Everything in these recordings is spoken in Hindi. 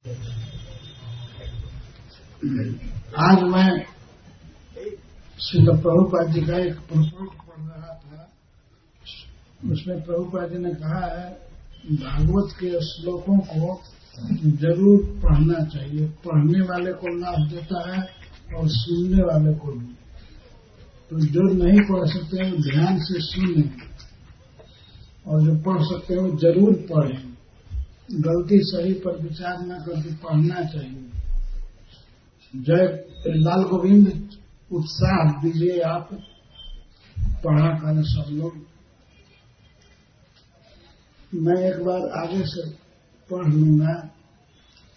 आज मैं श्रील प्रभुपाद जी का एक प्रपोज पढ़ रहा था। उसमें प्रभुपाद जी ने कहा है भागवत के श्लोकों को जरूर पढ़ना चाहिए। पढ़ने वाले को लाभ देता है और सुनने वाले को भी। तो जो नहीं पढ़ सकते हैं ध्यान से सुने और जो पढ़ सकते हैं वो जरूर पढ़ें। गलती सही पर विचार न करके पढ़ना चाहिए। जय लाल गोविंद, उत्साह दीजिए आप, पढ़ा करें सब लोग। मैं एक बार आगे से पढ़ लूंगा,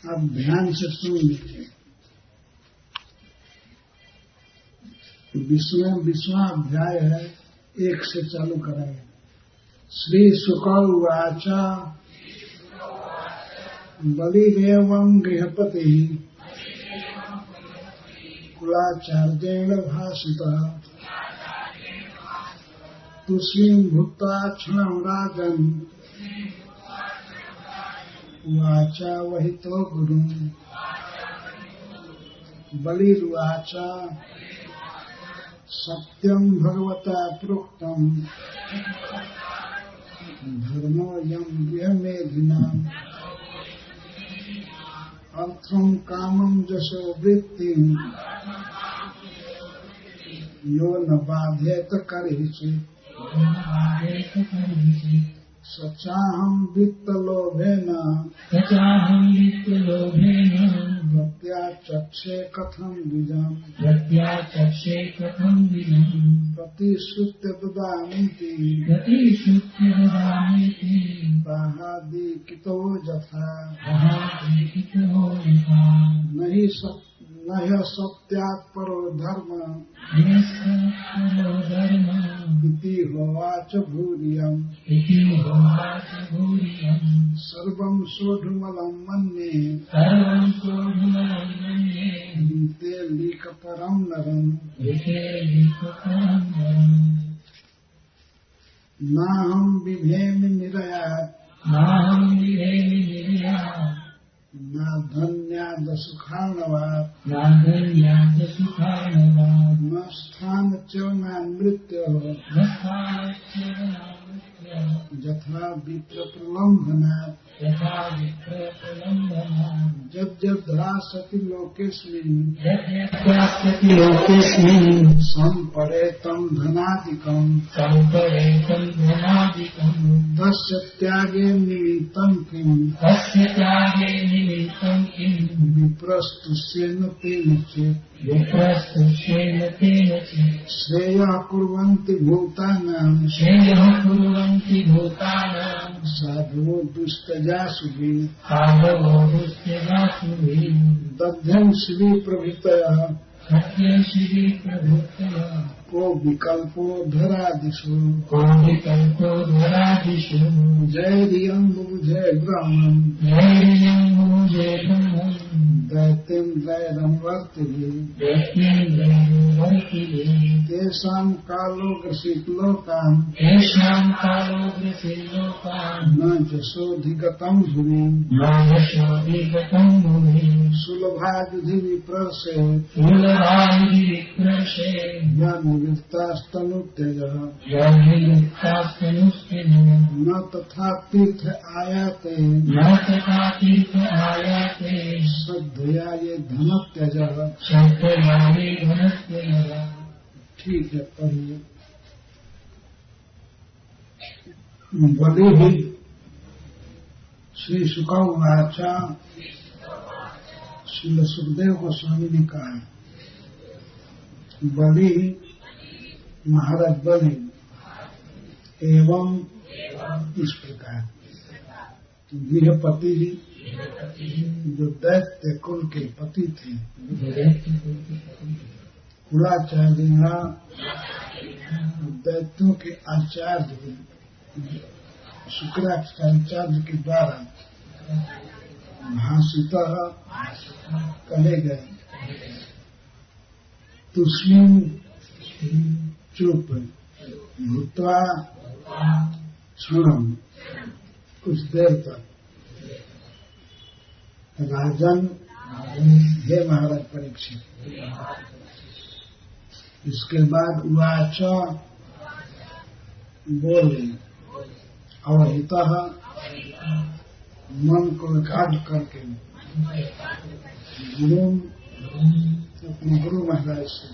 आप ध्यान से सुन लीजिए। 20वां अध्याय है, 1 से चालू करेंगे। श्री शुक उवाच बलिरेवं गृहपति कुलाचार्येण भाषितः तुष्णीं भूत्वा क्षणं राजन् उवाच वहितो गुरुं। बलिरुवाच सत्यं भगवता प्रोक्तं धर्मोऽयं गृहमेधिनाम् अर्थं कामं यशो वृत्तिं यो न बाधेत करिचित् सचाहं वित्तलोभेन प्रत्याचक्षे कथं द्विजम् प्रतिश्रुत्य ददामीति बाहादिकितो यथा न ह्य सत्यात् परो धर्म इति होवाच भूरियम् सर्वं सोढुमलं मन्ये लीते लीकपरं नरम् नाहं बिभेमि निरयात् न धन्यादसुखार्णवात् न स्थानच्यवनान्मृत्योः यथा विप्रप्रलम्भनात् यद्यद्रासति लोकेऽस्मिन् सम्परेतं धनादिकम् तस्य त्यागे निमित्तं किम् विप्रस्तुष्येन तेन चेत् श्रेयः कुर्वन्ति भूतानां साधवो दुष्टजासुभिः दग्धं श्री प्रभृतयः को विकल्पो धरादिषु जय रियंबु जय ब्रह्मन् दैत्यं दैरंवर्तिभिः तेषां कालो ग्रसीत लोकान् न यशोधिगतं भुवि सुलभायुधि विप्रसे निवृत्तास्तनुत्यजः न तथा तीर्थ आयाते श्रद्धया ये धनत्यजः। ठीक है, पढ़िए। बलि श्री शुक उवाच, श्री सुखदेव गोस्वामी ने कहा है, बलि महाराज बलि एवं इस प्रकार गृहपति जो दैत्य कुल के पति थे, कुलाचार्य दैत्यों के आचार्य शुक्राचार्य के द्वारा भाषित कहे गए। तुष्णीं चुप भूत्वा क्षणम कुछ देर तक राजन, हे महाराज परीक्षित। इसके बाद उवाच, बोले, अवहितः, मन को एकाग्र करके गुरु, अपने गुरु महाराज से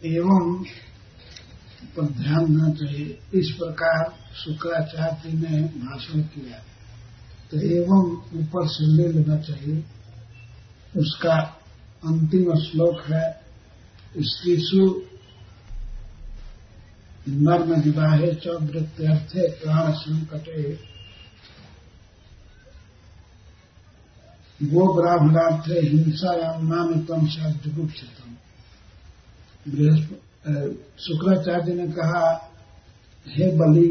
एवं पर ध्यान देना चाहिए। इस प्रकार शुक्राचार्य ने भाषण किया तो एवं ऊपर से ले लेना चाहिए। उसका अंतिम श्लोक है, स्त्रीषु नर्म विवाहे च वृत्त्यर्थे प्राण संकटे गो ब्राह्मणार्थे हिंसायाम नामितम जुगुप्सितम। शुक्राचार्य ने कहा, हे बलि,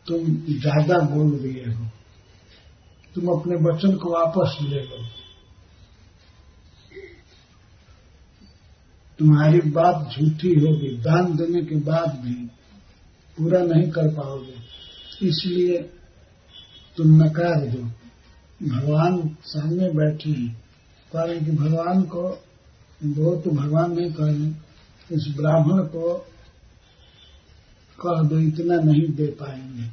तुम ज्यादा बोल रहे हो, तुम अपने वचन को वापस ले लो। तुम्हारी बात झूठी होगी, दान देने के बाद भी पूरा नहीं कर पाओगे, इसलिए तुम नकार दो। भगवान सामने बैठे हैं, कारण कि भगवान को वो तो भगवान नहीं कहें, इस ब्राह्मण को कह दो इतना नहीं दे पाएंगे।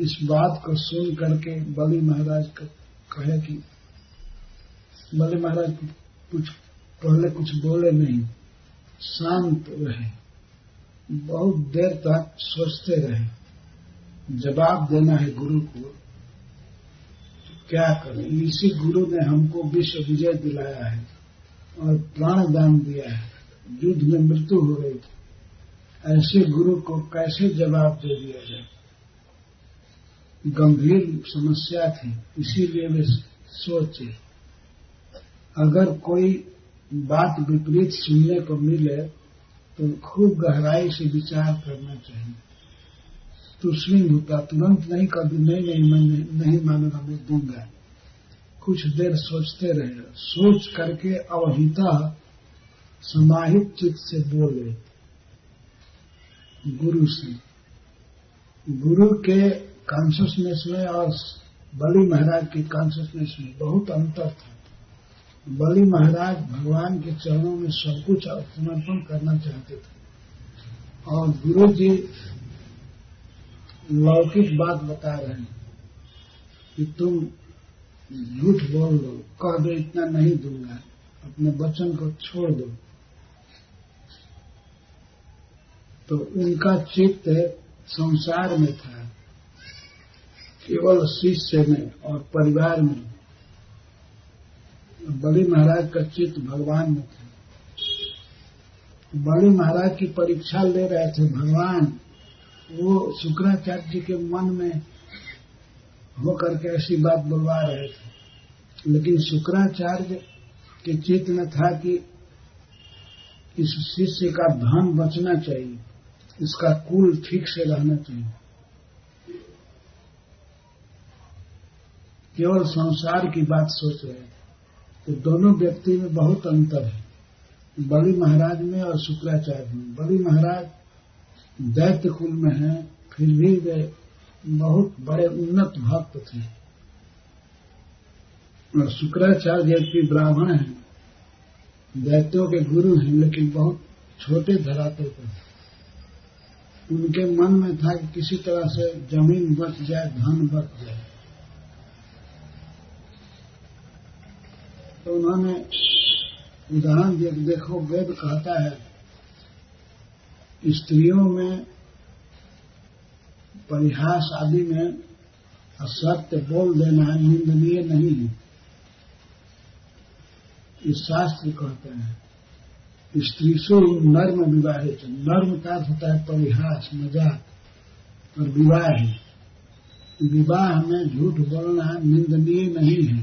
इस बात को सुन करके बलि महाराज को कहे कि बलि महाराज पहले कुछ बोले नहीं, शांत रहे, बहुत देर तक सोचते रहे। जवाब देना है गुरु को, तो क्या करें? इसी गुरु ने हमको विश्व विजय दिलाया है और प्राण दान दिया है, युद्ध में मृत्यु हो गई थी। ऐसे गुरु को कैसे जवाब दे दिया जाए? गंभीर समस्या थी, इसीलिए वे सोचे अगर कोई बात विपरीत सुनने को मिले तो खूब गहराई से विचार करना चाहिए। तुस्लिम होता, तुरंत नहीं कर, नहीं मानूंगा, मैं दूंगा। कुछ देर सोचते रहे, सोच करके अवहिता समाहित चित्त से बोले गुरु से। गुरु के कॉन्शियसनेस में और बलि महाराज के कॉन्शियसनेस में बहुत अंतर था। बलि महाराज भगवान के चरणों में सब कुछ समर्पण करना चाहते थे और गुरु जी लौकिक बात बता रहे हैं कि तुम झूठ बोल दो, कह दो इतना नहीं दूंगा, अपने वचन को छोड़ दो। तो उनका चित्त संसार में था, केवल शिष्य में और परिवार में। बलि महाराज का चित्त भगवान में था। बलि महाराज की परीक्षा ले रहे थे भगवान, वो शुक्राचार्य जी के मन में होकर के ऐसी बात बुलवा रहे थे, लेकिन शुक्राचार्य के चित्त में था कि इस शिष्य का धन बचना चाहिए, इसका कुल ठीक से रहना चाहिए। केवल संसार की बात सोच रहे थे। तो दोनों व्यक्ति में बहुत अंतर है, बलि महाराज में और शुक्राचार्य में। बलि महाराज दैत्य कुल में हैं, फिर भी वे बहुत बड़े उन्नत भक्त थे। और शुक्राचार्य जबकि ब्राह्मण हैं, दैत्यों के गुरु हैं, लेकिन बहुत छोटे धरातल पर। उनके मन में था कि किसी तरह से जमीन बच जाए, धन बच जाए। तो उन्होंने उदाहरण दिया, देखो वेद कहता है स्त्रियों में परिहास आदि में असत्य बोल देना निंदनीय नहीं है। इस शास्त्र कहते हैं स्त्रीषु नर्म विवाहे, नर्म का अर्थ होता है परिहास, मजाक, और विवाह है। विवाह में झूठ बोलना निंदनीय नहीं है।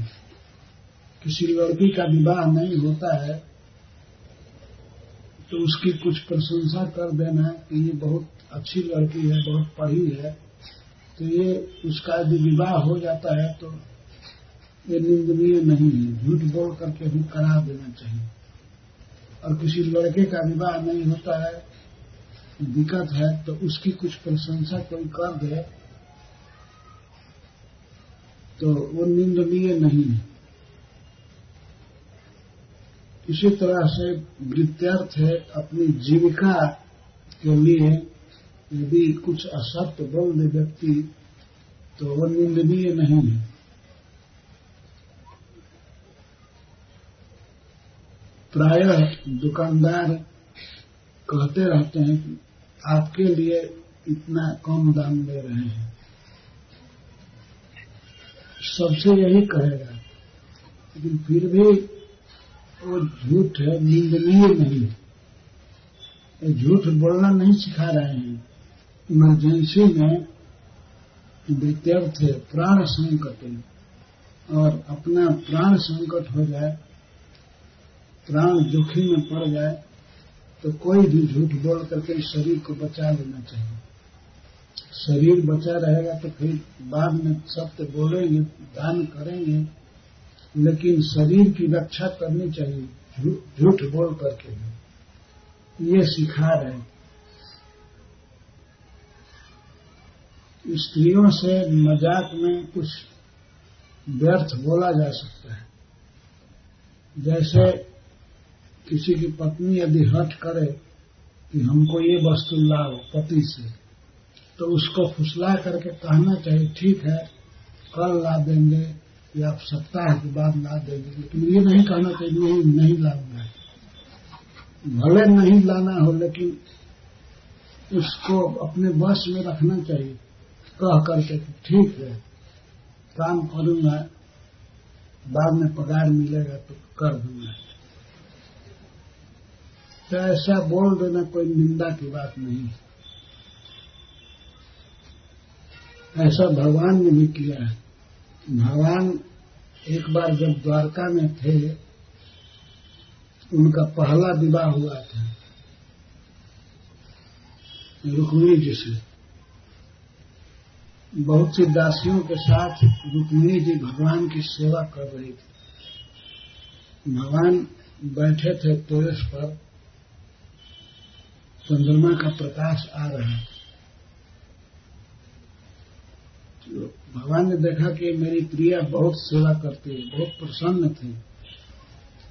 किसी लड़की का विवाह नहीं होता है तो उसकी कुछ प्रशंसा कर देना कि ये बहुत अच्छी लड़की है, बहुत पढ़ी है, तो ये उसका यदि विवाह हो जाता है तो ये निंदनीय नहीं है। झूठ बोल करके भी करा देना चाहिए। और किसी लड़के का विवाह नहीं होता है दिक्कत है तो उसकी कुछ प्रशंसा कोई कर दे तो वो निंदनीय नहीं है। इसी तरह से वृत्त्यर्थ है, अपनी जीविका के लिए यदि कुछ असत्य बोल दे व्यक्ति तो वो निंदनीय नहीं है। प्रायः दुकानदार कहते रहते हैं कि आपके लिए इतना कम दाम ले रहे हैं, सबसे यही कहेगा, लेकिन फिर भी वो झूठ है, निंदनीय नहीं है। झूठ बोलना नहीं सिखा रहे हैं। इमरजेंसी में वृत्त्यर्थ है प्राण संकट है, और अपना प्राण संकट हो जाए, प्राण जोखिम में पड़ जाए तो कोई भी झूठ बोल करके शरीर को बचा लेना चाहिए। शरीर बचा रहेगा तो फिर बाद में सत्य बोलेंगे, दान करेंगे, लेकिन शरीर की रक्षा करनी चाहिए झूठ बोल करके। ये सिखा रहे। स्त्रियों से मजाक में कुछ व्यर्थ बोला जा सकता है। जैसे किसी की पत्नी यदि हठ करे कि हमको ये वस्तु लाओ पति से, तो उसको फुसला करके कहना चाहिए ठीक है कल ला देंगे या सप्ताह के बाद ला देंगे, लेकिन ये नहीं कहना चाहिए नहीं लाऊंगा। भले नहीं लाना हो लेकिन उसको अपने वश में रखना चाहिए, कह करके ठीक है काम करूंगा, बाद में पगार मिलेगा तो कर दूंगा। तो ऐसा बोल देना कोई निंदा की बात नहीं। ऐसा भगवान ने भी किया है। भगवान एक बार जब द्वारका में थे, उनका पहला विवाह हुआ था रुक्मिणी जी से। बहुत सी दासियों के साथ रुक्मिणी जी भगवान की सेवा कर रही थी। भगवान बैठे थे टेरेस पर, चंद्रमा का प्रकाश आ रहा है। तो भगवान ने देखा कि मेरी प्रिया बहुत सेवा करती है, बहुत प्रसन्न थी,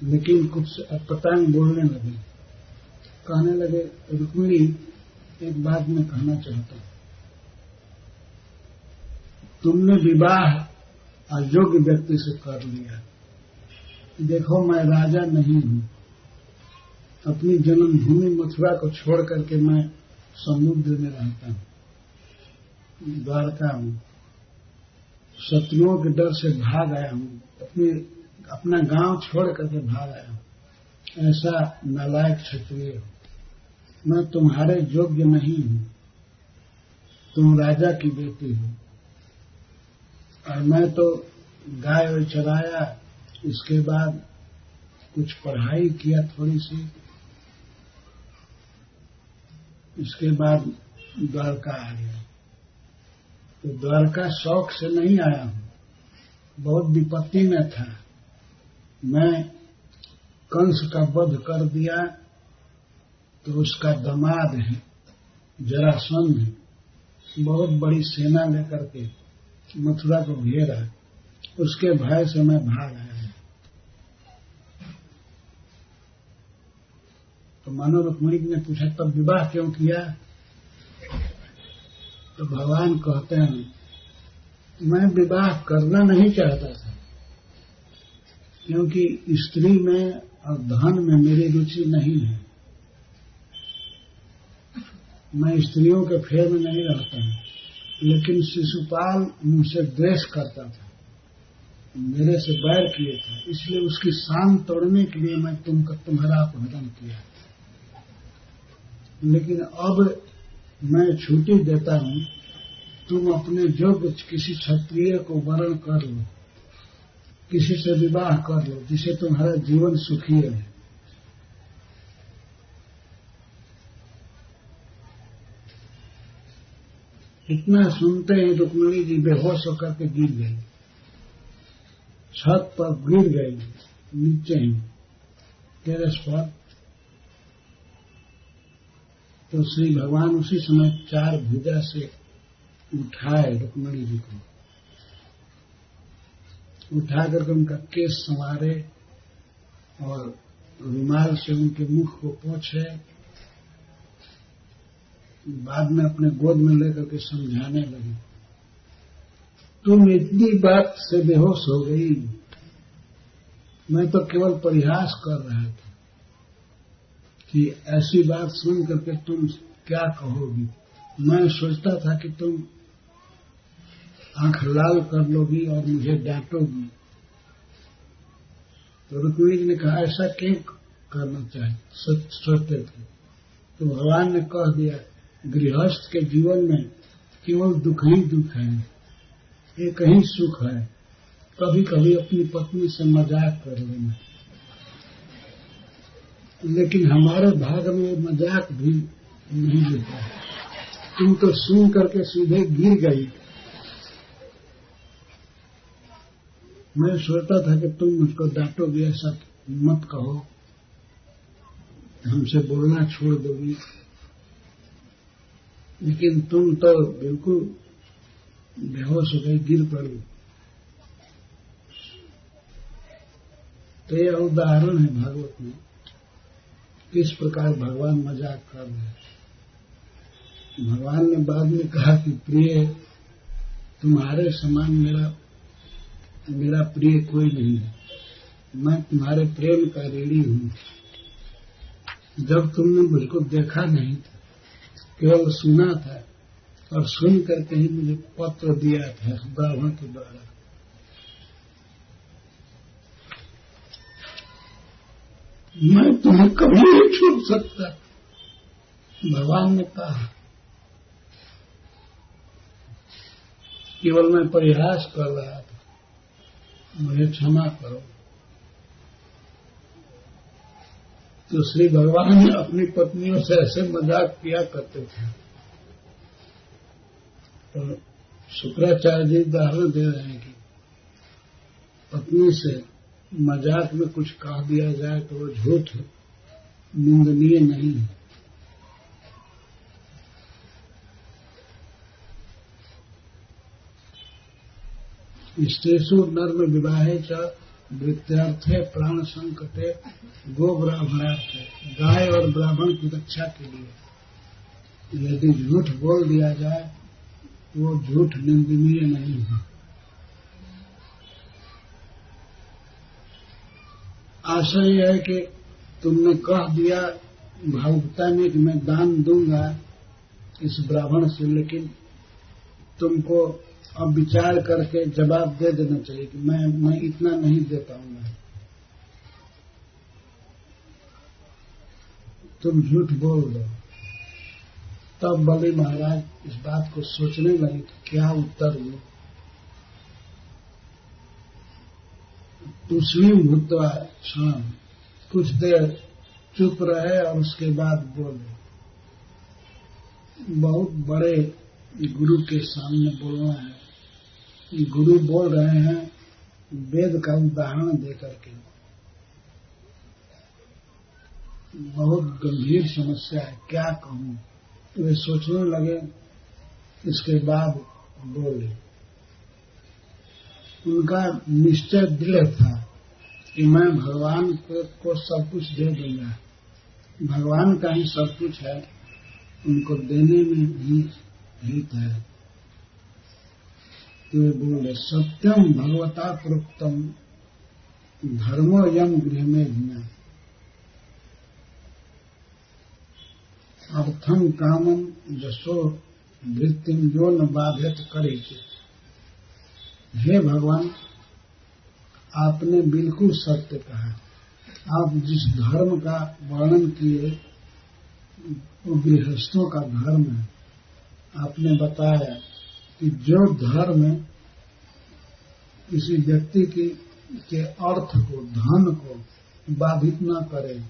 लेकिन कुछ अटपटांग बोलने लगे। कहने लगे रुक्मिणी एक बात मैं कहना चाहता हूं, तुमने विवाह अयोग्य व्यक्ति से कर लिया। देखो मैं राजा नहीं हूं, अपनी जन्मभूमि मथुरा को छोड़ करके मैं समुद्र में रहता हूं, द्वारका हूं, शत्रुओं के डर से भाग आया हूं, अपना गांव छोड़ करके भाग आया हूं। ऐसा नालायक क्षत्रिय हो, मैं तुम्हारे योग्य नहीं हूं, तुम राजा की बेटी हो, और मैं तो गाय चराया, इसके बाद कुछ पढ़ाई किया थोड़ी सी, इसके बाद द्वारका आ गया। तो द्वारका शौक से नहीं आया हूं, बहुत विपत्ति में था। मैं कंस का वध कर दिया तो उसका दामाद है जरासंध, बहुत बड़ी सेना लेकर के मथुरा को घेरा, उसके भय से मैं भाग आया। तो मानो रुक्मिणी ने पूछा तब विवाह क्यों किया? तो भगवान कहते हैं मैं विवाह करना नहीं चाहता था, क्योंकि स्त्री में और धन में मेरी रुचि नहीं है। मैं स्त्रियों के फेर में नहीं रहता हूं, लेकिन शिशुपाल मुझसे द्वेष करता था, मेरे से बैर किए था, इसलिए उसकी शान तोड़ने के लिए मैं तुम्हारा अपहरण किया। लेकिन अब मैं छुट्टी देता हूं, तुम अपने योग्य किसी क्षत्रिय को वरण कर लो, किसी से विवाह कर लो, जिससे तुम्हारा जीवन सुखी रहे। इतना सुनते ही रुक्मिणी जी बेहोश होकर के गिर गई, छत पर गिर गई, नीचे ही टेरेस पर। तो श्री भगवान उसी समय 4 भुजा से उठाए रुक्मिणी जी को, उठा करके उनका केस संवारे और रुमाल से उनके मुख को पोंछे, बाद में अपने गोद में लेकर के समझाने लगी, तुम इतनी बात से बेहोश हो गई, मैं तो केवल परिहास कर रहा था कि ऐसी बात सुन करके तुम क्या कहोगी। मैं सोचता था कि तुम आंख लाल कर लोगी और मुझे डांटोगी। तो रुक्मिणी जी ने कहा, ऐसा क्यों करना चाहिए, सोचते थे। तो भगवान ने कह दिया, गृहस्थ के जीवन में केवल दुख ही दुख है, एक ही सुख है, कभी कभी अपनी पत्नी से मजाक कर लेना, लेकिन हमारे भाग में मजाक भी नहीं लेता। तुम तो सुन करके सीधे गिर गई। मैं सोचता था कि तुम मुझको डांटोगी, ऐसा मत कहो, हमसे बोलना छोड़ दोगी, लेकिन तुम तो बिल्कुल बेहोश हो गई, गिर पड़ी। तो यह उदाहरण है भागवत में किस प्रकार भगवान मजाक कर रहे हैं। भगवान ने बाद में कहा कि प्रिय, तुम्हारे समान मेरा प्रिय कोई नहीं है, मैं तुम्हारे प्रेम का ऋणी हूं। जब तुमने मुझको देखा नहीं था, केवल सुना था, और सुन करके ही मुझे पत्र दिया था ब्राह्मण के द्वारा। मैं तुम्हें कभी नहीं छूट सकता, भगवान ने कहा। केवल मैं परिहास कर रहा था, मुझे क्षमा करो। तो श्री भगवान अपनी पत्नियों से ऐसे मजाक किया करते थे। तो शुक्राचार्य जी उदाहरण दे रहे हैं कि पत्नी से मजाक में कुछ कह दिया जाए तो वो झूठ निंदनीय नहीं है। स्त्रीषु नर्म विवाहे च वृत्त्यर्थे प्राण संकटे गो ब्राह्मणार्थे, गाय और ब्राह्मण की रक्षा के लिए यदि झूठ बोल दिया जाए तो वो झूठ निंदनीय नहीं है। आशा यह है कि तुमने कह दिया भावुकता में कि मैं दान दूंगा इस ब्राह्मण से, लेकिन तुमको अब विचार करके जवाब दे देना चाहिए कि मैं इतना नहीं दे पाऊंगा। तुम झूठ बोल दो। तब बलि महाराज इस बात को सोचने लगे कि क्या उत्तर दो। तुष्णीम भूत्वा क्षण, कुछ देर चुप रहे और उसके बाद बोले। बहुत बड़े गुरु के सामने बोलना है। गुरु बोल रहे हैं वेद का उदाहरण देकर के। बहुत गंभीर समस्या है, क्या कहूं। तो वे सोचने लगे, इसके बाद बोले। उनका निश्चय दृढ़ था कि मैं भगवान को सब कुछ दे दूंगा, भगवान का ही सब कुछ है, उनको देने में ही हित है। तो वे बोले, सत्यम भगवता प्रोक्तम धर्मो यम गृह में भिन्न, अर्थम कामम जसो वृत्तिम जो न बाधित करे। हे भगवान, आपने बिल्कुल सत्य कहा। आप जिस धर्म का वर्णन किए वो गृहस्थों का धर्म है। आपने बताया कि जो धर्म किसी व्यक्ति के अर्थ को, धन को बाधित न करे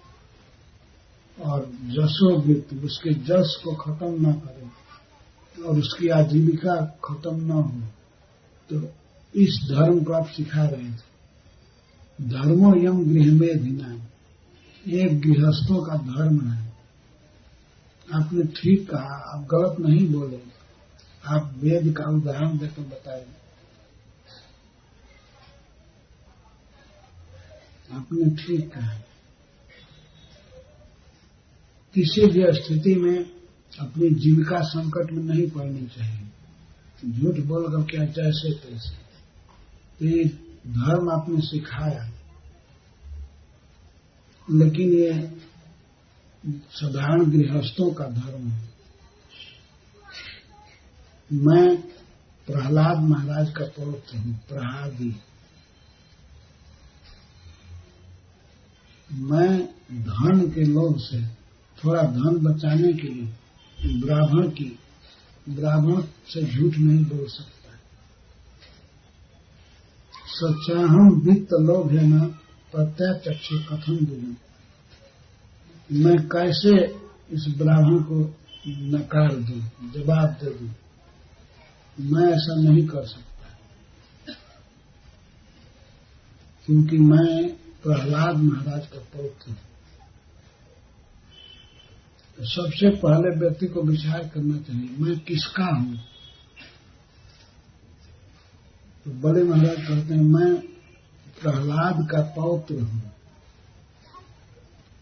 और जसोवृत्ति, उसके जस को खत्म न करे और उसकी आजीविका खत्म न हो, तो इस धर्म को आप सिखा रहे थे। धर्मो यम गृह में धिना, एक गृहस्थों का धर्म है। आपने ठीक कहा, आप गलत नहीं बोले, आप वेद का उदाहरण देकर बताए। आपने ठीक कहा। किसी भी स्थिति में अपनी जीविका संकट में नहीं पड़नी चाहिए। झूठ बोलकर क्या जैसे तैसे, तो ये धर्म आपने सिखाया, लेकिन ये साधारण गृहस्थों का धर्म है। मैं प्रहलाद महाराज का पौत्र हूं, प्रहादी। मैं धन के लोभ से, थोड़ा धन बचाने के लिए ब्राह्मण से झूठ नहीं बोल सकता। सच्चाहम वित्त लोभ है न प्रत्यक्षे कथन दूं। मैं कैसे इस ब्राह्मण को नकार दूं, जवाब दे दूं? मैं ऐसा नहीं कर सकता, क्योंकि मैं प्रहलाद महाराज का पौत्र हूं। सबसे पहले व्यक्ति को विचार करना चाहिए, मैं किसका हूं। तो बड़े महाराज कहते हैं, मैं प्रहलाद का पौत्र हूं।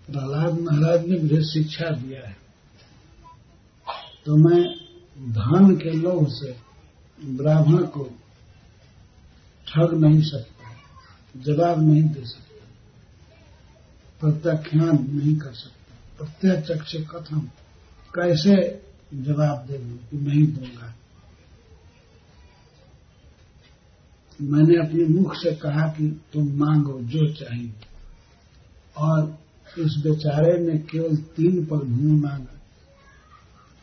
प्रहलाद महाराज ने मुझे शिक्षा दिया है, तो मैं धन के लोभ से ब्राह्मण को ठग नहीं सकता, जवाब नहीं दे सकता, प्रत्याख्यान नहीं कर सकता। प्रत्यक्ष से कथन, कैसे जवाब दे दूं कि नहीं दूंगा। मैंने अपने मुख से कहा कि तुम मांगो जो चाहिए, और इस बेचारे ने केवल 3 पल भूमि मांगा,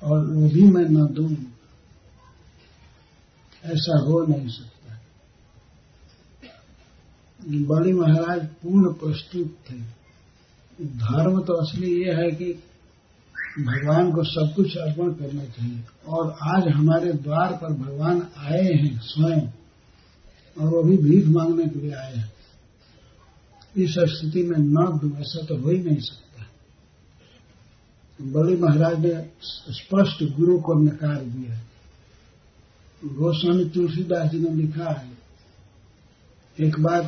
और वो भी मैं न दूं, ऐसा हो नहीं सकता। बड़ी महाराज पूर्ण प्रस्तुत थे। धर्म तो असली ये है कि भगवान को सब कुछ अर्पण करना चाहिए, और आज हमारे द्वार पर भगवान आए हैं स्वयं, और वो भी भीख मांगने के लिए आए हैं। इस स्थिति में न दूं, ऐसा तो हो ही नहीं सकता। बड़ी महाराज ने स्पष्ट गुरु को नकार दिया। गोस्वामी तुलसीदास जी ने लिखा है, एक बार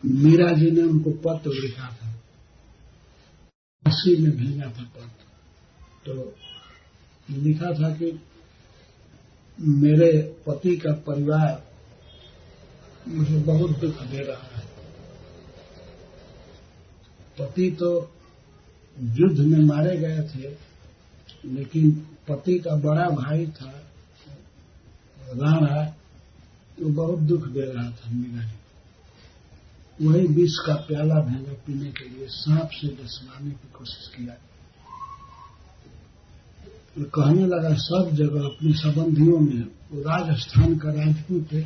मीरा जी ने उनको पत्र लिखा था, काशी में भेजा था पत्र। तो लिखा था कि मेरे पति का परिवार मुझे बहुत दुख दे रहा है। पति तो युद्ध में मारे गए थे, लेकिन पति का बड़ा भाई था राणा, तो बहुत दुख दे रहा था मीरा जी। वही विष का प्याला भेजा पीने के लिए, सांप से डसवाने की कोशिश किया। तो कहने लगा सब जगह अपने संबंधियों में, वो राजस्थान का राजपूत है,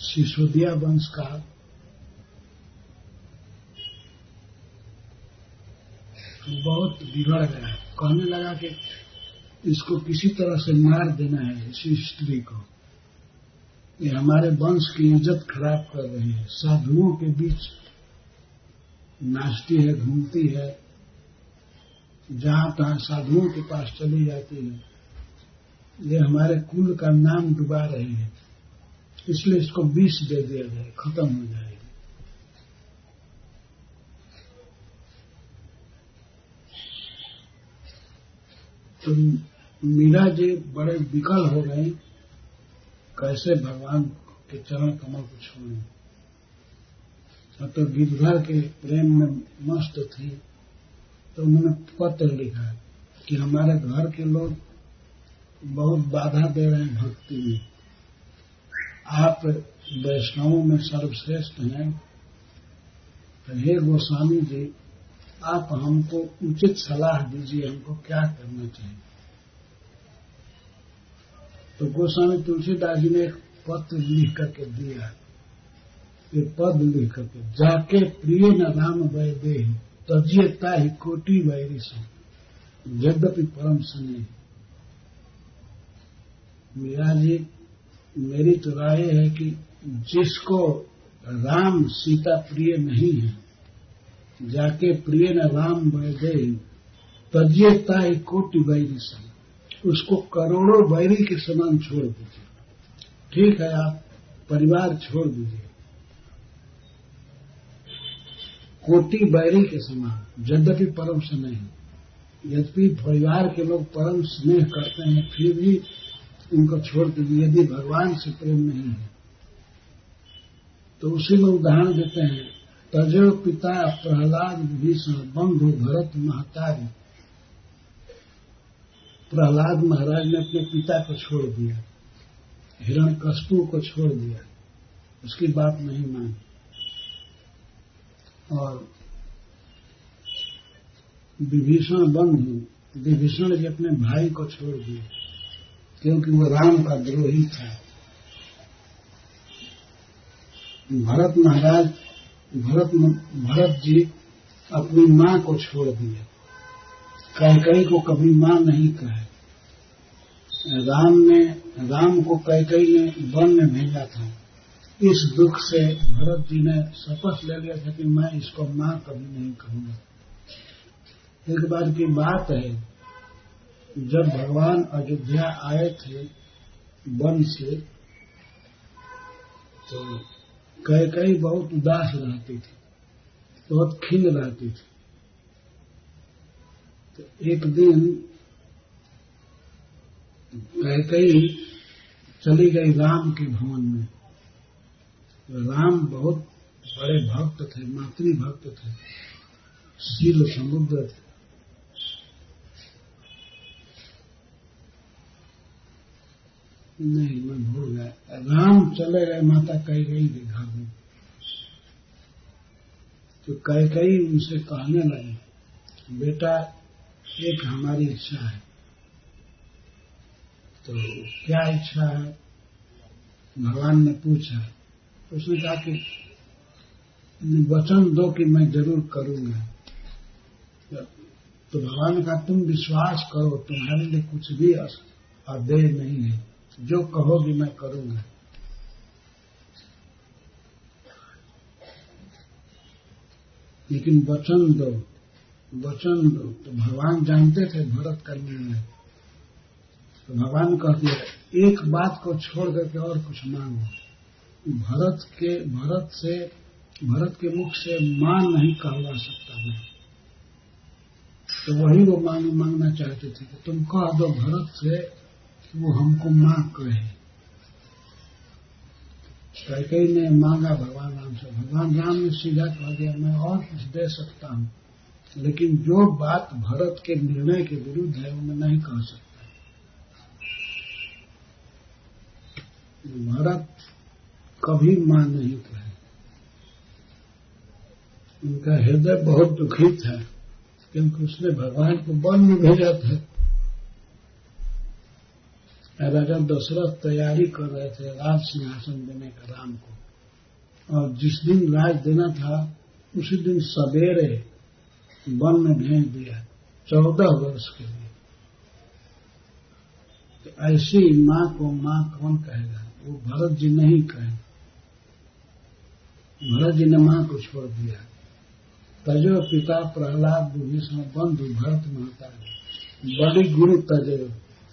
सिसोदिया वंश का, बहुत बिगड़ गया। कहने लगा कि इसको किसी तरह से मार देना है, इसी स्त्री को। ये हमारे वंश की इज्जत खराब कर रही है, साधुओं के बीच नाचती है, घूमती है, जहां तहां साधुओं के पास चली जाती है। ये हमारे कुल का नाम डुबा रही है, इसलिए इसको विष दे दिया जाए, खत्म हो जाएगी। तो मीरा जी बड़े विकल हो गए, कैसे भगवान के चरण कमल को छोड़े। तो गिरधर के प्रेम में मस्त थी, तो उन्होंने पत्र लिखा कि हमारे घर के लोग बहुत बाधा दे रहे हैं भक्ति में, आप वैष्णवों में सर्वश्रेष्ठ हैं, तो हे गोस्वामी जी, आप हमको उचित सलाह दीजिए, हमको क्या करना चाहिए। तो गोस्वामी तुलसीदास जी ने एक पत्र लिख करके दिया, ये पद लिख करके, जाके प्रिय न राम वै देहि तजियता ही कोटि वैरी सो यद्यपि परम स्नेह। मीरा जी, मेरी तो राय है कि जिसको राम सीता प्रिय नहीं है, जाके प्रिय न राम वै देहि तज्यता ही कोटि वैरी सम, उसको करोड़ों वैरी के समान छोड़ दीजिए। ठीक है, आप परिवार छोड़ दीजिए, कोटि वैरी के समान, यद्यपि परम से नहीं, यद्यपि परिवार के लोग परम स्नेह करते हैं, फिर भी उनको छोड़ दीजिए यदि भगवान से प्रेम नहीं है। तो उसी में उदाहरण देते हैं, तजो पिता प्रहलाद विभीषण बंधु भरत महतारी। प्रहलाद महाराज ने अपने पिता को छोड़ दिया, हिरण्यकश्यप को छोड़ दिया, उसकी बात नहीं मानी, और विभीषण बंधु, विभीषण जी अपने भाई को छोड़ दिए क्योंकि वो राम का द्रोही था। भरत महाराज, भरत जी अपनी मां को छोड़ दिए, कैकेयी को कभी मां नहीं कहे। राम को कैकेयी ने वन में भेजा था, इस दुख से भरत जी ने शपथ ले लिया था कि मैं इसको मां कभी नहीं कहूंगा। एक बार की बात है, जब भगवान अयोध्या आए थे वन से, तो कैकेयी बहुत उदास रहती थी, बहुत खिन्न रहती थी। तो एक दिन कैकेयी चली गई राम के भवन में। राम बहुत बड़े भक्त थे, मातृ भक्त थे, शील समुद्र थे। नहीं, मैं भूल गया। राम चले गए माता कैकेयी के घर में, तो कैकेयी उनसे कहने लगी, बेटा एक हमारी इच्छा है। तो क्या इच्छा है? भगवान ने पूछा। उसने कहा कि वचन दो कि मैं जरूर करूंगा। तो भगवान ने कहा, तुम विश्वास करो, तुम्हारे लिए कुछ भी अदेय नहीं है, जो कहोगी मैं करूंगा। लेकिन वचन दो, वचन दो। तो भगवान जानते थे भरत का निर्णय, तो भगवान कहते हैं, एक बात को छोड़ करके और कुछ मांगो। भरत के मुख से मां नहीं कहवा सकता मैं। तो वही वो मांगना चाहते थे कि तुम कह दो भरत से कि वो हमको मां कहे। कैकेयी ने मांगा भगवान राम से, भगवान राम ने सीधा कह दिया, मैं और कुछ दे सकता हूं, लेकिन जो बात भरत के निर्णय के विरुद्ध है वो मैं नहीं कह सकता। भरत कभी मां नहीं कहे, उनका हृदय बहुत दुखी था क्योंकि उसने भगवान को वन में भेजा था। राजा दशरथ तैयारी कर रहे थे राज सिंहासन देने का राम को, और जिस दिन राज देना था उसी दिन सवेरे वन में भेज दिया 14 वर्ष के लिए। तो ऐसी मां को मां कौन कहेगा? वो भरत जी नहीं कहे। भरत जी ने मां को छोड़ दिया। तजो पिता प्रहलाद विभीषण बंधु भरत महतारी, बड़ी गुरु तजो,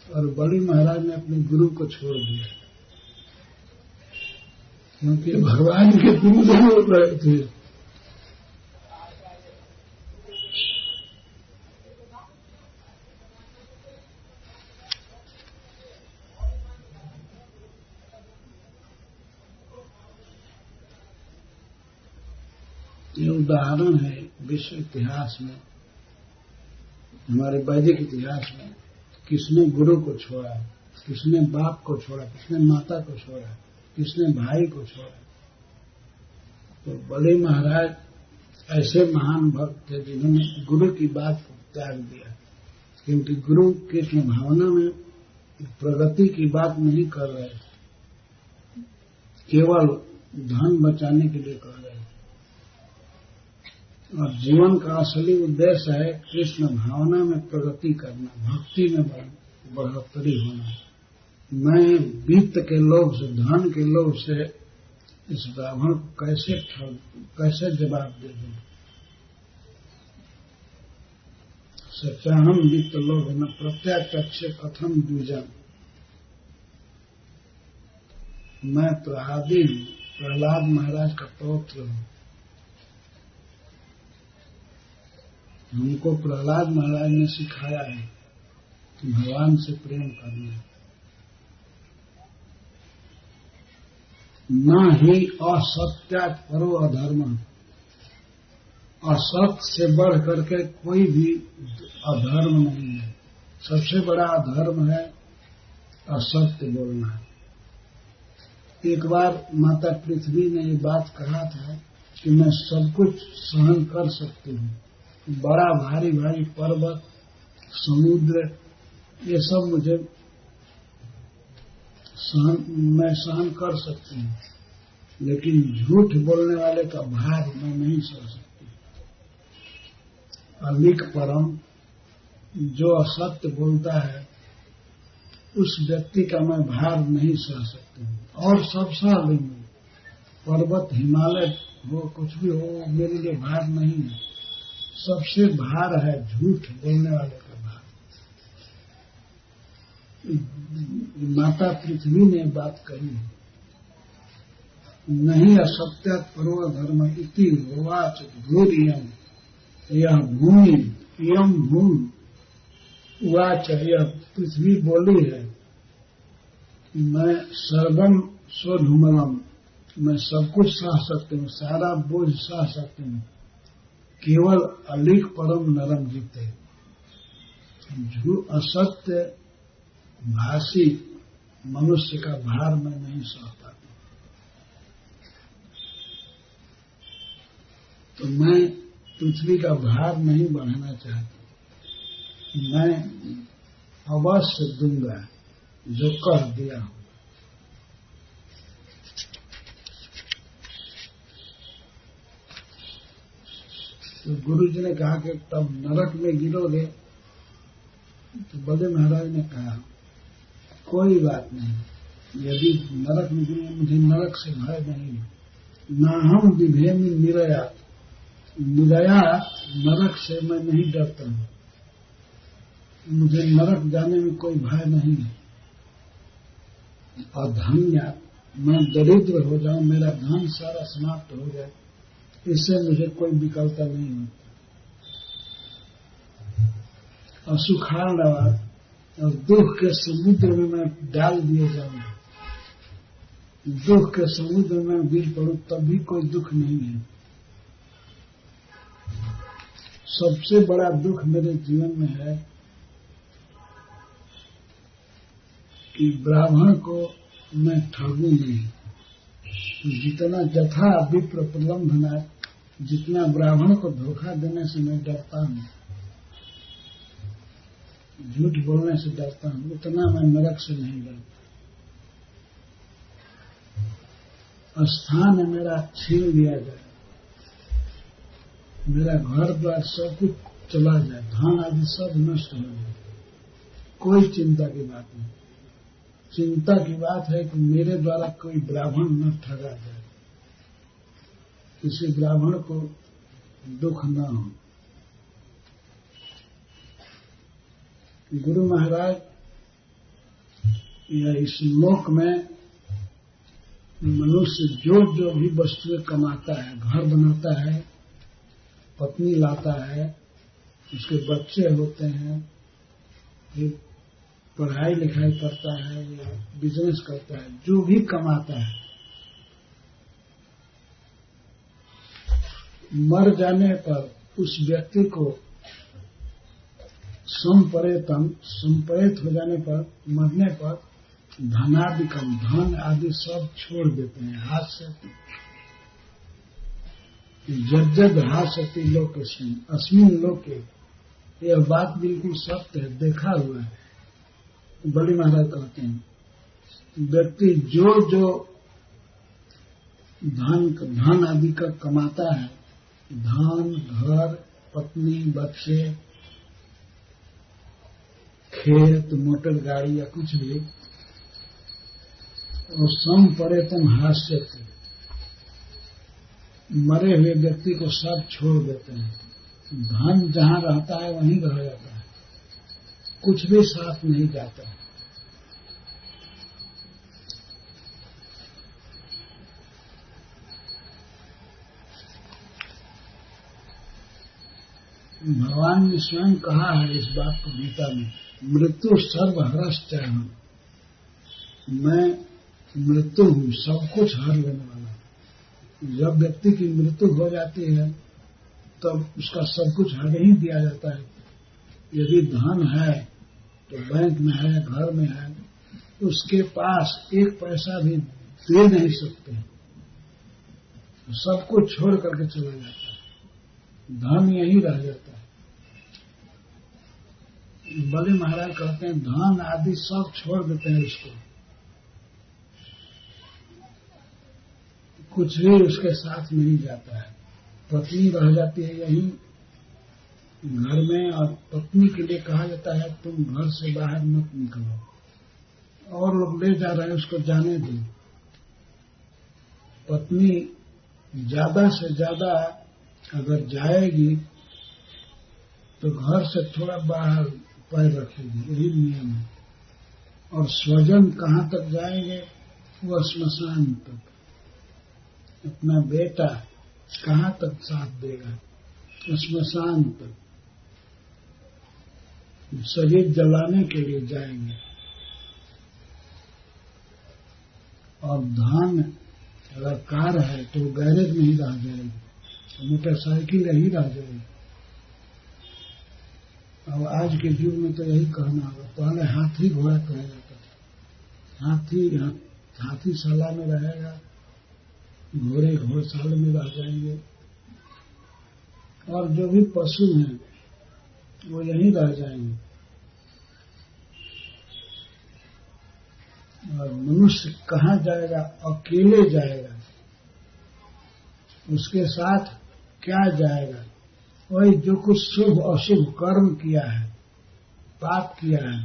और बड़ी महाराज ने अपने गुरु को छोड़ दिया क्योंकि भगवान के गुरु नहीं हो रहे थे। ये उदाहरण है विश्व इतिहास में, हमारे वैदिक इतिहास में, किसने गुरु को छोड़ा, किसने बाप को छोड़ा, किसने माता को छोड़ा, किसने भाई को छोड़ा। तो बड़े महाराज ऐसे महान भक्त थे जिन्होंने गुरु की बात को त्याग दिया, क्योंकि गुरु कृष्ण भावना में प्रगति की बात नहीं कर रहे थे, केवल धन बचाने के लिए कर रहे थे। और जीवन का असली उद्देश्य है कृष्ण भावना में प्रगति करना, भक्ति में बढ़ोतरी होना। मैं वित्त के लोभ से, धन के लोभ से इस ब्राह्मण को कैसे जवाब दे दूं? सत्याहम वित्त लोभ न प्रत्याचक्ष कथम द्विजन। मैं प्रहलादी हूँ, प्रहलाद महाराज का पौत्र हूँ। हमको प्रहलाद महाराज ने सिखाया है कि भगवान से प्रेम करना है। न ही असत्यात् परो अधर्म। असत्य से बढ़ करके कोई भी अधर्म नहीं है। सबसे बड़ा अधर्म है असत्य बोलना। एक बार माता पृथ्वी ने ये बात कहा था कि मैं सब कुछ सहन कर सकती हूँ, बड़ा भारी भारी पर्वत, समुद्र, ये सब मुझे मैं सहन कर सकती हूँ, लेकिन झूठ बोलने वाले का भार मैं नहीं सह सकती। अलिक परम, जो असत्य बोलता है उस व्यक्ति का मैं भार नहीं सह सकती हूँ। और सब सह लेंगे, पर्वत हिमालय हो, कुछ भी हो, मेरे लिए भार नहीं है। सबसे भार है झूठ बोलने वाले का भार। माता पृथ्वी ने बात कही है। नहीं असत्यात् परो धर्म इति वाच भूरियम, यह भूमि, यम भूमि वाच, यह पृथ्वी बोली है, मैं सर्वम स्वधूमलम, मैं सब कुछ सह सकती हूँ, सारा बोझ सह सकती हूँ, केवल अलिक परम नरम जीते। असत्य भाषी मनुष्य का भार मैं नहीं सह पाती। तो मैं पृथ्वी का भार नहीं बढ़ाना चाहती। मैं अवश्य दूंगा जो कह दिया हूं। तो गुरु जी ने कहा कि तब नरक में गिरोगे। तो बड़े महाराज ने कहा कोई बात नहीं, यदि नरक में गिरे मुझे नरक से भय नहीं है। ना हम विभेमी निरयात, निरयात नरक से मैं नहीं डरता हूँ, मुझे नरक जाने में कोई भय नहीं है। और धन्य, मैं दरिद्र हो जाऊं, मेरा धन सारा समाप्त हो जाए, इससे मुझे कोई विकलता नहीं होती। और सुखाड़ और दुख के समुद्र में मैं डाल दिए जाऊं, दुख के समुद्र में गिर पड़ूं तब भी कोई दुख नहीं है। सबसे बड़ा दुख मेरे जीवन में है कि ब्राह्मण को मैं ठगूं नहीं। जितना जथा विप्र प्रलंबना, जितना ब्राह्मण को धोखा देने से मैं डरता हूं, झूठ बोलने से डरता हूं, उतना मैं नरक से नहीं डरता। स्थान मेरा छीन लिया जाए, मेरा घर द्वार सब कुछ चला जाए, धन आदि सब नष्ट हो जाए, कोई चिंता की बात नहीं। चिंता की बात है कि मेरे द्वारा कोई ब्राह्मण न ठगा जाए, किसी ब्राह्मण को दुख न हो। गुरु महाराज या इस लोक में मनुष्य जो जो भी वस्तुएं कमाता है, घर बनाता है, पत्नी लाता है, उसके बच्चे होते हैं, फिर पढ़ाई लिखाई करता है या बिजनेस करता है, जो भी कमाता है, मर जाने पर उस व्यक्ति को संपरेत हो जाने पर, मरने पर धनादिकम, धन आदि सब छोड़ देते हैं हाथ से। जज्जद हासति लोकेस्मिन् अस्मिन् लोके, यह बात बिल्कुल सत्य है, देखा हुआ है। बड़ी महाराज कहते हैं व्यक्ति जो जो धन आदि का कमाता है, धन, घर, पत्नी, बच्चे, खेत, मोटर गाड़ी या कुछ भी, और संपरेतम हास्य, मरे हुए व्यक्ति को सब छोड़ देते हैं। धन जहां रहता है वहीं रह जाता है। कुछ भी साथ नहीं जाता है। भगवान ने स्वयं कहा है इस बात को गीता में, मृत्यु सर्वहरश्चाहम्, मैं मृत्यु हूँ, सब कुछ हर लेने वाला। जब व्यक्ति की मृत्यु हो जाती है तब उसका सब कुछ हर ही दिया जाता है। यदि धन है तो बैंक में है, घर में है, उसके पास एक पैसा भी दे नहीं सकते, सब कुछ छोड़ करके चला जाता है, धन यही रह जाता है। बड़े महाराज कहते हैं धन आदि सब छोड़ देते हैं उसको, कुछ भी उसके साथ नहीं जाता है। पत्नी रह जाती है यही घर में, और पत्नी के लिए कहा जाता है तुम घर से बाहर मत निकलो, और लोग ले जा रहे हैं उसको जाने दो। पत्नी ज्यादा से ज्यादा अगर जाएगी तो घर से थोड़ा बाहर पैर रखेगी, यही नियम है। और स्वजन कहाँ तक जाएंगे? वह श्मशान तक। अपना बेटा कहाँ तक साथ देगा? श्मशान तक। शरीर जलाने के लिए जाएंगे। और धन अगर कार है तो गैरेज में ही रह जाएगी, मोटरसाइकिल यही रह जाएगी। अब आज के युग में तो यही कहना होगा, पहले हाथी घोड़ा कहा जाता था, हाथीशाला में रहेगा, घोड़े घोड़शाला में रह जाएंगे, और जो भी पशु हैं वो यहीं रह जाएंगे। और मनुष्य कहाँ जाएगा? अकेले जाएगा। उसके साथ क्या जाएगा? वही जो कुछ शुभ अशुभ कर्म किया है, पाप किया है,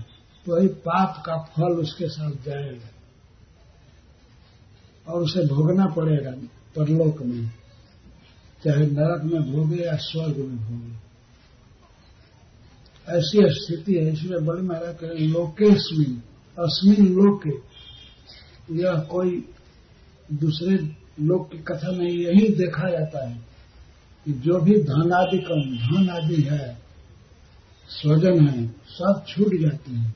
वही पाप का फल उसके साथ जाएगा और उसे भोगना पड़ेगा परलोक में, चाहे नरक में भोगे या स्वर्ग में भोगे। ऐसी स्थिति है। इसलिए बड़े महाराज कहें लोकेस्मिन अस्मिन लोके, यह कोई दूसरे लोक की कथा नहीं, यही देखा जाता है कि जो भी धन आदि है, स्वजन है, सब छूट जाते हैं।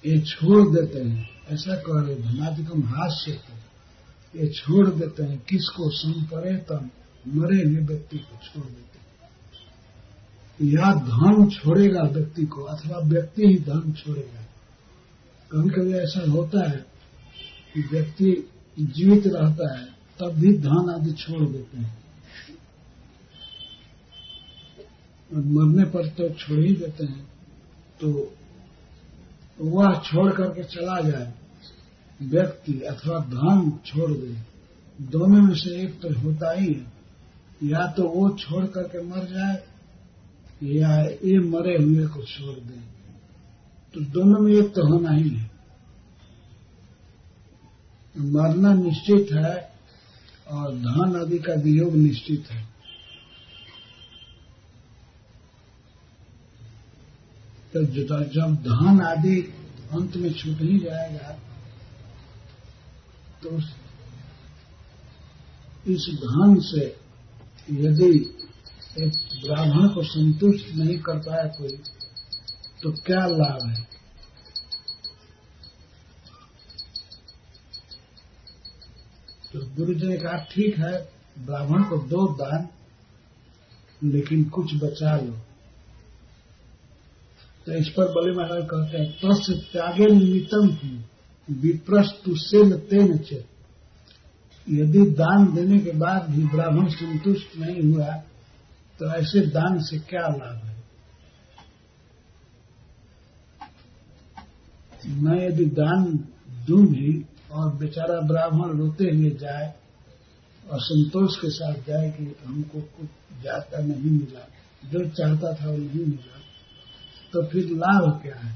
ये छोड़ देते हैं, ऐसा कह रहे धनादिकम हास्य को ये छोड़ देते हैं। किसको? संपरेतम, मरे हुए व्यक्ति को छोड़ देते हैं। या धन छोड़ेगा व्यक्ति को, अथवा व्यक्ति ही धन छोड़ेगा। कभी कभी ऐसा होता है कि व्यक्ति जीवित रहता है तब भी धन आदि छोड़ देते हैं, और मरने पर तो छोड़ ही देते हैं। तो वह छोड़ करके चला जाए व्यक्ति, अथवा धन छोड़ दे, दोनों में से एक तो होता ही है। या तो वो छोड़ करके मर जाए, या ये मरे हुए को छोड़ दे, तो दोनों में एक तो होना ही है। मरना निश्चित है और धन आदि का वियोग निश्चित है। तो जब धन आदि अंत में छूट ही जाएगा तो इस धन से यदि एक ब्राह्मण को संतुष्ट नहीं कर पाया कोई, तो क्या लाभ है? तो गुरु जी ने कहा ठीक है, ब्राह्मण को दो दान, लेकिन कुछ बचा लो। तो इस पर बड़े महाराज कहते हैं तस्य त्यागे निमित्तम की विप्रस्तुसेन तेन च। यदि दान देने के बाद भी ब्राह्मण संतुष्ट नहीं हुआ तो ऐसे दान से क्या लाभ है? मैं यदि दान दूं भी और बेचारा ब्राह्मण रोते हुए जाए, असंतोष के साथ जाए कि हमको कुछ ज्यादा नहीं मिला, जो चाहता था वो नहीं मिला, तो फिर लाभ क्या है?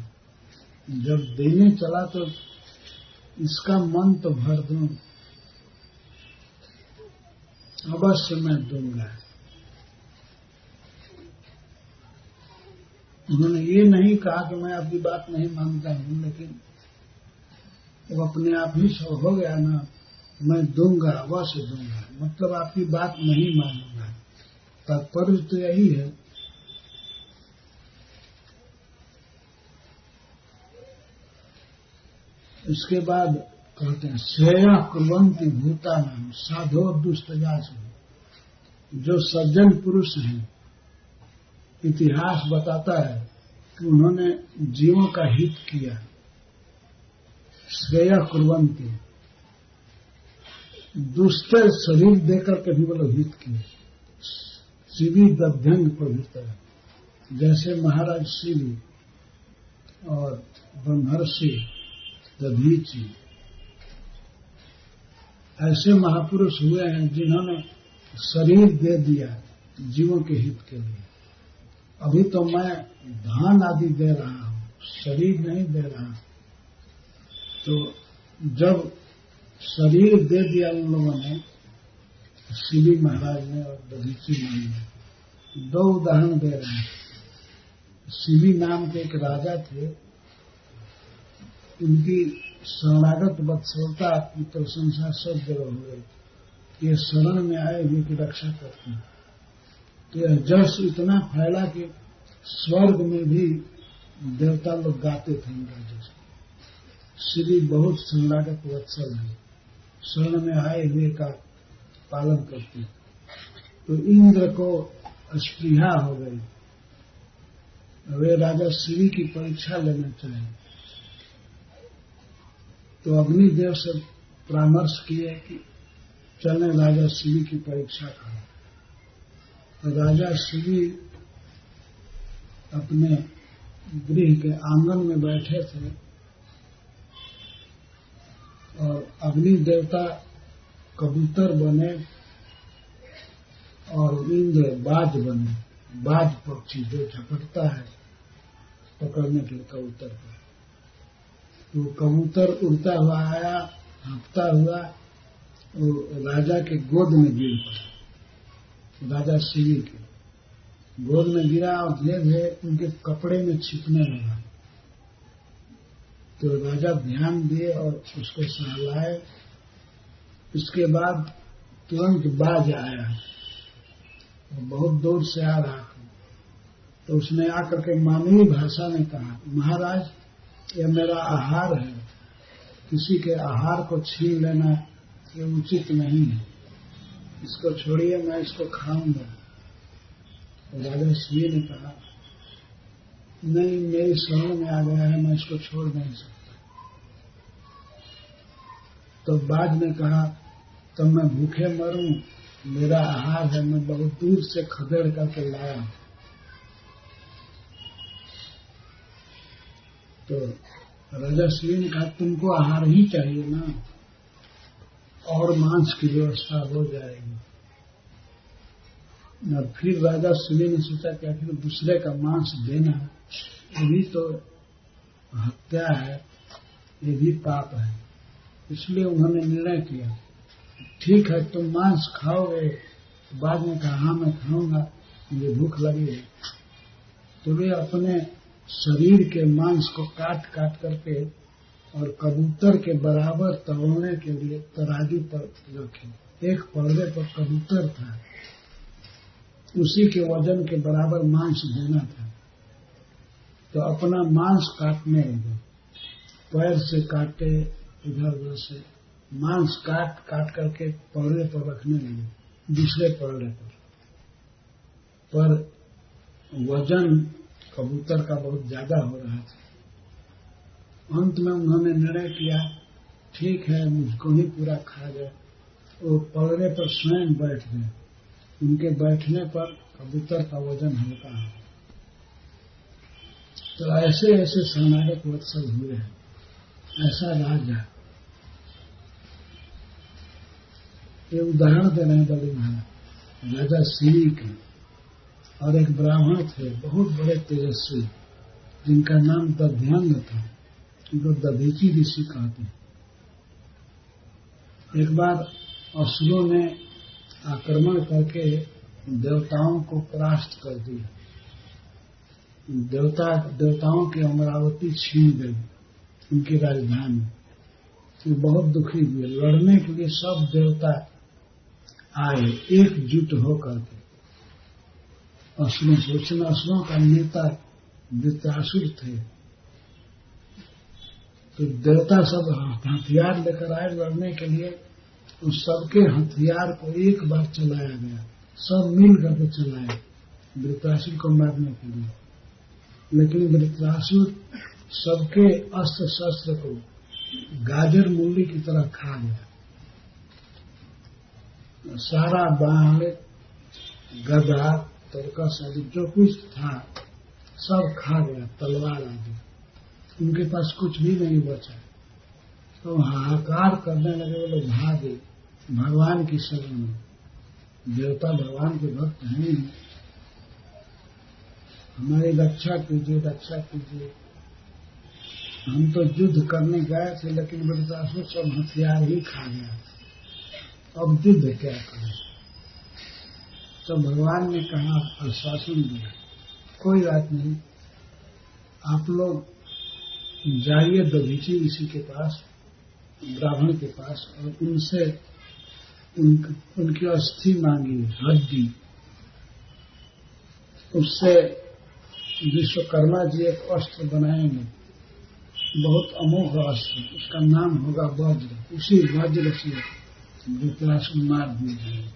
जब देने चला तो इसका मन तो भर दूं, अवश्य मैं दूंगा, उन्होंने ये नहीं कहा कि मैं आपकी बात नहीं मानता हूं, लेकिन वो अपने आप ही सब हो गया ना, मैं दूंगा, अवश्य दूंगा, मतलब आपकी बात नहीं मानूंगा। तात्पर्य तो यही है। इसके बाद कहते हैं श्रेय कुर्वन्ति भूतानां साधो दुष्टजासु। जो सज्जन पुरुष हैं, इतिहास बताता है कि उन्होंने जीवों का हित किया। श्रेय कुर्वन्ति, दुष्ट शरीर देकर के भी वो लोग हित किए। शिवी दध्यंग पवित्र, जैसे महाराज शिवी और ब्रह्मर्षि दधीची, ऐसे महापुरुष हुए हैं जिन्होंने शरीर दे दिया जीवों के हित के लिए। अभी तो मैं धन आदि दे रहा हूं, शरीर नहीं दे रहा। तो जब शरीर दे दिया उन लोगों ने, शिवी महाराज ने और दधीची मुनि ने, दो उदाहरण दे रहे हैं। शिवी नाम के एक राजा थे, उनकी शरणागत वत्सलता की प्रशंसा सब जगह हो गई। ये शरण में आए हुए की रक्षा करते हैं। तो यह जस इतना फैला कि स्वर्ग में भी देवता लोग गाते थे इनका जस। श्री बहुत शरणागत वत्सल है, शरण में आए हुए का पालन करते हैं। तो इंद्र को स्पृहा हो गई, वे राजा श्री की परीक्षा लेना चाहे। तो अग्निदेव से परामर्श किए कि चले राजा शिवी की परीक्षा करें। तो राजा शिवी अपने गृह के आंगन में बैठे थे और अग्नि देवता कबूतर बने और इंद्र बाज बने। बाज पक्षी जो झपटता है पकड़ने के लिए कबूतर को, तो कबूतर उड़ता हुआ आया, हाँफता हुआ राजा के गोद में गिर पड़ा। राजा शिवी के गोद में गिरा और धीरे धीरे उनके कपड़े में छिपने लगा। तो राजा ध्यान दिए और उसको सहलाए। इसके बाद तुरंत बाज आया, बहुत दूर से आ रहा था। तो उसने आकर के मानवीय भाषा में कहा, महाराज यह मेरा आहार है, किसी के आहार को छीन लेना ये उचित नहीं है, इसको छोड़िए, मैं इसको खाऊंगा। तो राजा शिवी ने कहा, नहीं, मेरी शरण में आ गया है, मैं इसको छोड़ नहीं सकता। तो बाज ने कहा, तब मैं भूखे मरूं, मेरा आहार है, मैं बहुत दूर से खदेड़ करके लाया। तो राजा शिवी ने कहा, तुमको आहार ही चाहिए ना, और मांस की व्यवस्था हो जाएगी। और फिर राजा शिवी ने सोचा कि आखिर दूसरे का मांस देना ये भी तो हत्या है, ये भी पाप है। इसलिए उन्होंने निर्णय किया, ठीक है तुम मांस खाओगे। तो बाद में कहा, हाँ मैं खाऊंगा, मुझे भूख लगी है। तो वे अपने शरीर के मांस को काट काट करके और कबूतर के बराबर तौलने के लिए तराजू पर रखे। एक पर्दे पर कबूतर था, उसी के वजन के बराबर मांस देना था। तो अपना मांस काटने लगे, पैर से काटे, इधर उधर से मांस काट काट करके पर्दे पर रखने लगे, दूसरे पर्दे पर वजन कबूतर का बहुत ज्यादा हो रहा था। अंत में उन्होंने निर्णय किया, ठीक है मुझको ही पूरा खा जाए। वो पर्दे पर स्वयं बैठ गए, उनके बैठने पर कबूतर का वजन हल्का है। तो ऐसे ऐसे शरणागत वत्सल हुए हैं। ऐसा राजा, ये उदाहरण दे रहे हैं बलि महाराज राजा शिवी के। और एक ब्राह्मण थे बहुत बड़े तेजस्वी, जिनका नाम दध्यंग था, उनको दधीची ऋषि कहते हैं। एक बार असुरों ने आक्रमण करके देवताओं को परास्त कर दिया। देवताओं की अमरावती छीन गई, उनकी राजधानी। तो बहुत दुखी हुए। लड़ने के लिए सब देवता आए एकजुट होकर के। असुरों का नेता वृत्रासुर थे। तो देवता सब हथियार लेकर आए लड़ने के लिए। उस सबके हथियार को एक बार चलाया गया, सब मिल करके चलाए वृत्रासुर को मारने के लिए। लेकिन वृत्रासुर सबके अस्त्र शस्त्र को गाजर मूली की तरह खा गया। सारा बाण, गदा, तरकस आदि जो कुछ था सब खा गया, तलवार आदि। उनके पास कुछ भी नहीं बचा। तो हाहाकार करने लगे, वो लोग भागे भगवान की शरण में। देवता भगवान के भक्त हैं, हमारी रक्षा कीजिए, रक्षा कीजिए। हम तो युद्ध करने गए थे, लेकिन वृत्रासुर सब हथियार ही खा गया, अब युद्ध क्या करें। तो भगवान ने कहा, आश्वासन दिया, कोई बात नहीं, आप लोग जाइए दधीचि ऋषि के पास, ब्राह्मण के पास, और उनसे उनकी अस्थि मांगिए, हड्डी। उससे विश्वकर्मा जी एक अस्त्र बनाएंगे, बहुत अमोघ अस्त्र, उसका नाम होगा वज्र। उसी वज्र से वृत्रासुर मार दिए जाएंगे।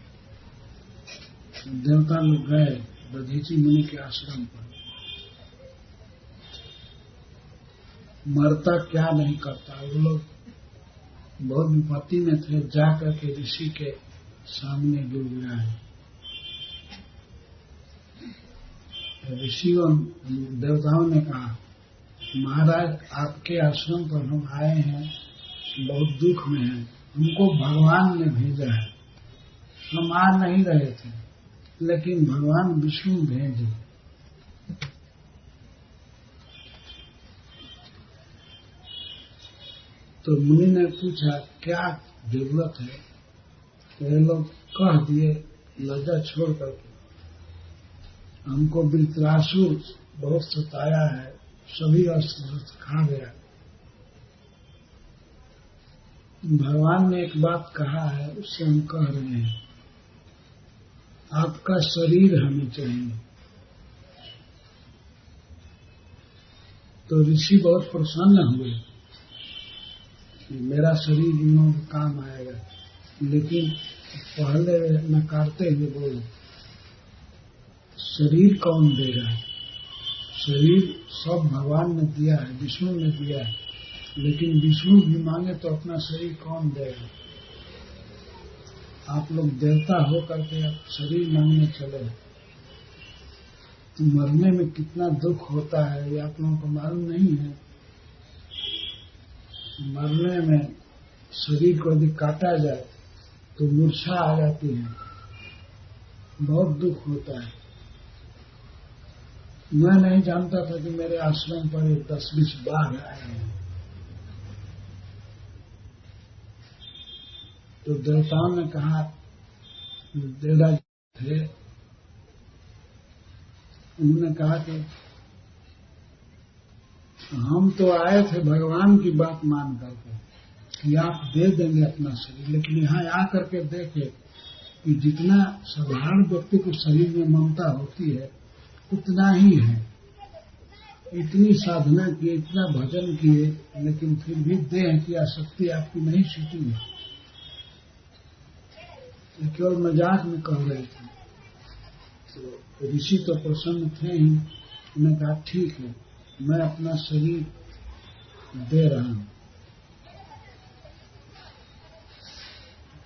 देवता लोग गए दधीचि मुनि के आश्रम पर। मरता क्या नहीं करता, वो लोग बहुत विपत्ति में थे, जाकर के ऋषि के सामने गिर गिराए। ऋषियों देवताओं ने कहा, महाराज आपके आश्रम पर हम आए हैं, बहुत दुख में हैं, हमको भगवान ने भेजा है। हम आ नहीं रहे थे, लेकिन भगवान विष्णु भेजे। तो मुनि ने पूछा, क्या जरूरत है? तो ये लोग कह दिए लज्जा छोड़ करके, हमको वृत्रासुर बहुत सताया है, सभी अस्त्र खा गया। भगवान ने एक बात कहा है, उससे हम कह रहे हैं, आपका शरीर हमें चाहिए। तो ऋषि बहुत प्रसन्न हुए कि मेरा शरीर इन लोगों के काम आएगा। लेकिन पहले नकारते हुए बोले, शरीर कौन देगा? शरीर सब भगवान ने दिया है, विष्णु ने दिया है, लेकिन विष्णु भी मांगे तो अपना शरीर कौन देगा? आप लोग देवता हो करके आप शरीर मांगने चले, तो मरने में कितना दुख होता है ये आप लोगों को मालूम नहीं है। मरने में शरीर को यदि काटा जाए तो मूर्छा आ जाती है, बहुत दुख होता है। मैं नहीं जानता था कि मेरे आश्रम पर 10-20 बाघ आए हैं। तो देवताओं ने कहा, देवराज थे, उन्होंने कहा कि हम तो आए थे भगवान की बात मान करके कि आप दे देंगे अपना शरीर, लेकिन यहाँ आकर के देखे कि जितना साधारण व्यक्ति को शरीर में ममता होती है उतना ही है। इतनी साधना की, इतना भजन किए, लेकिन फिर भी देह की आसक्ति आपकी नहीं छूटी है। केवल मजाक में कह रहे थे। तो ऋषि तो प्रसन्न थे ही, उन्होंने कहा ठीक है, मैं अपना शरीर दे रहा हूं।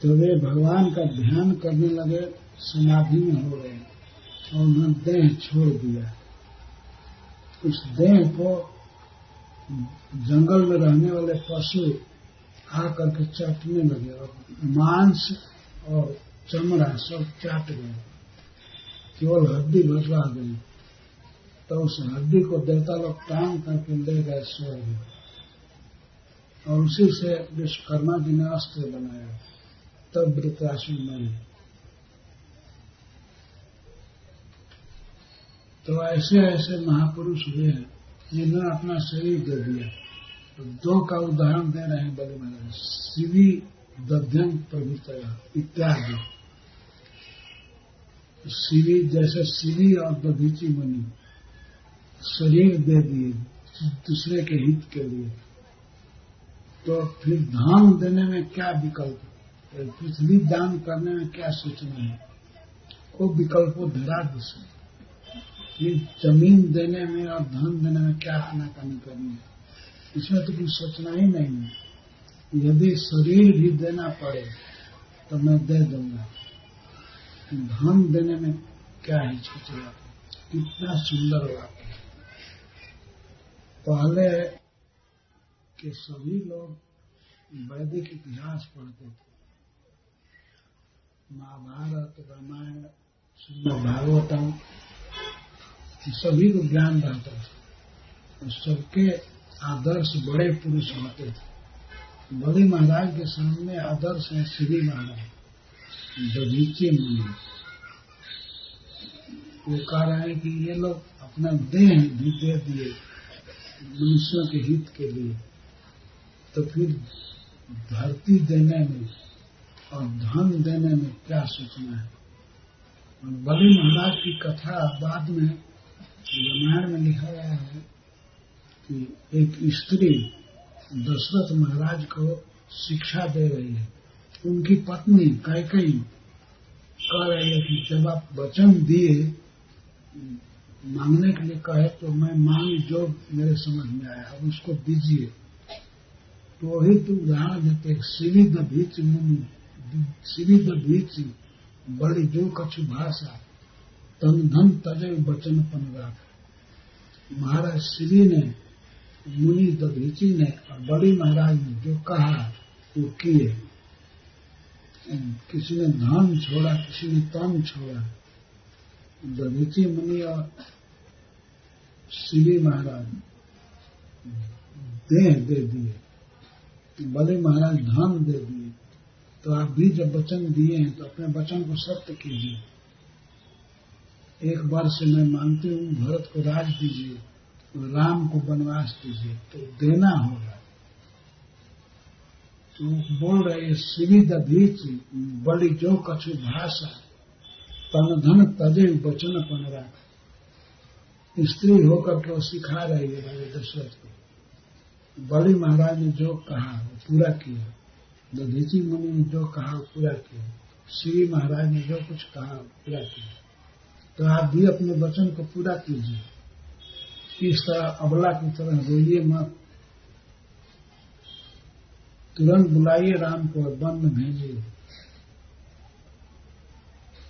तो वे भगवान का ध्यान करने लगे, समाधि में हो गए और उन्होंने देह छोड़ दिया। उस देह को जंगल में रहने वाले पशु आकर के चाटने लगे और मांस और चमड़ा सब चाट गए, केवल हड्डी भर रह गई। तो उस हड्डी को देवता लोग टांग करके ले गए स्वर्ग, और उसी से विश्वकर्मा जी ने अस्त्र बनाया। तब वृत्रासुर मरे। तो ऐसे ऐसे महापुरुष हुए हैं जिन्होंने अपना शरीर दे दिया। तो दो का उदाहरण दे रहे हैं बड़े महाराज, शिवी दध्यंग प्रभुतया इत्यादि। शिवी जैसे शिवी और दधीची मुनि शरीर दे दिए दूसरे के हित के लिए, तो फिर धन देने में क्या विकल्प, पृथ्वी दान करने में क्या सोचना है, वो विकल्पों धरा दूसरे। फिर जमीन देने में और धन देने में क्या आनाकानी करनी है, इसमें तो कुछ सोचना ही नहीं है। यदि शरीर भी देना पड़े तो मैं दे दूंगा, धन देने में क्या ही सोचेगा। कितना सुंदर बात है। पहले के सभी लोग वैदिक इतिहास पढ़ते थे, महाभारत, रामायण, श्रीमद् भागवतम, सभी को ज्ञान रहता था। सबके आदर्श बड़े पुरुष होते थे। बलि महाराज के सामने आदर्श है श्री महाराज, दधीची मुनि। वो कह रहे हैं कि ये लोग अपना देह भी दे दिए मनुष्यों के हित के लिए, तो फिर धरती देने में और धन देने में क्या सोचना है। और बलि महाराज की कथा बाद में रामायण में लिखा गया है कि एक स्त्री दशरथ महाराज को शिक्षा दे रही है। उनकी पत्नी कैकेयी कह रही है कि जब आप वचन दिए मांगने के लिए कहे तो मैं मांग जो मेरे समझ में आया, अब उसको दीजिए। तो वही तो उदाहरण देते, शिवी दधीच मुनि, शिवी दधीच बड़ी जो कछु भाषा, तन धन तजे वचन पनराख। महाराज श्री ने, मुनि दधीची ने और बड़ी महाराज ने जो कहा वो किए। किसी ने धन छोड़ा, किसी ने तन छोड़ा। दधीची मुनि और श्री महाराज देह दे दिए, बड़े महाराज धन दे दिए। तो आप भी जब वचन दिए हैं तो अपने वचन को सत्य कीजिए। एक बार से मैं मानती हूँ, भरत को राज दीजिए, राम को वनवास दीजिए, तो देना होगा। तो बोल रहे श्री दधीच बड़ी जो कछु भाषा, तन धन तजे वचन पनरा। स्त्री होकर के वो सिखा रही है राजा दशरथ को। बड़ी महाराज ने जो कहा वो पूरा किया, दधीची मुनि ने जो कहा वो पूरा किया, श्री महाराज ने जो कुछ कहा वो पूरा किया। तो आप भी अपने वचन को पूरा कीजिए। इस तरह अबला की तरह रोइए मत, तुरंत बुलाइए राम को और वन में भेजिए।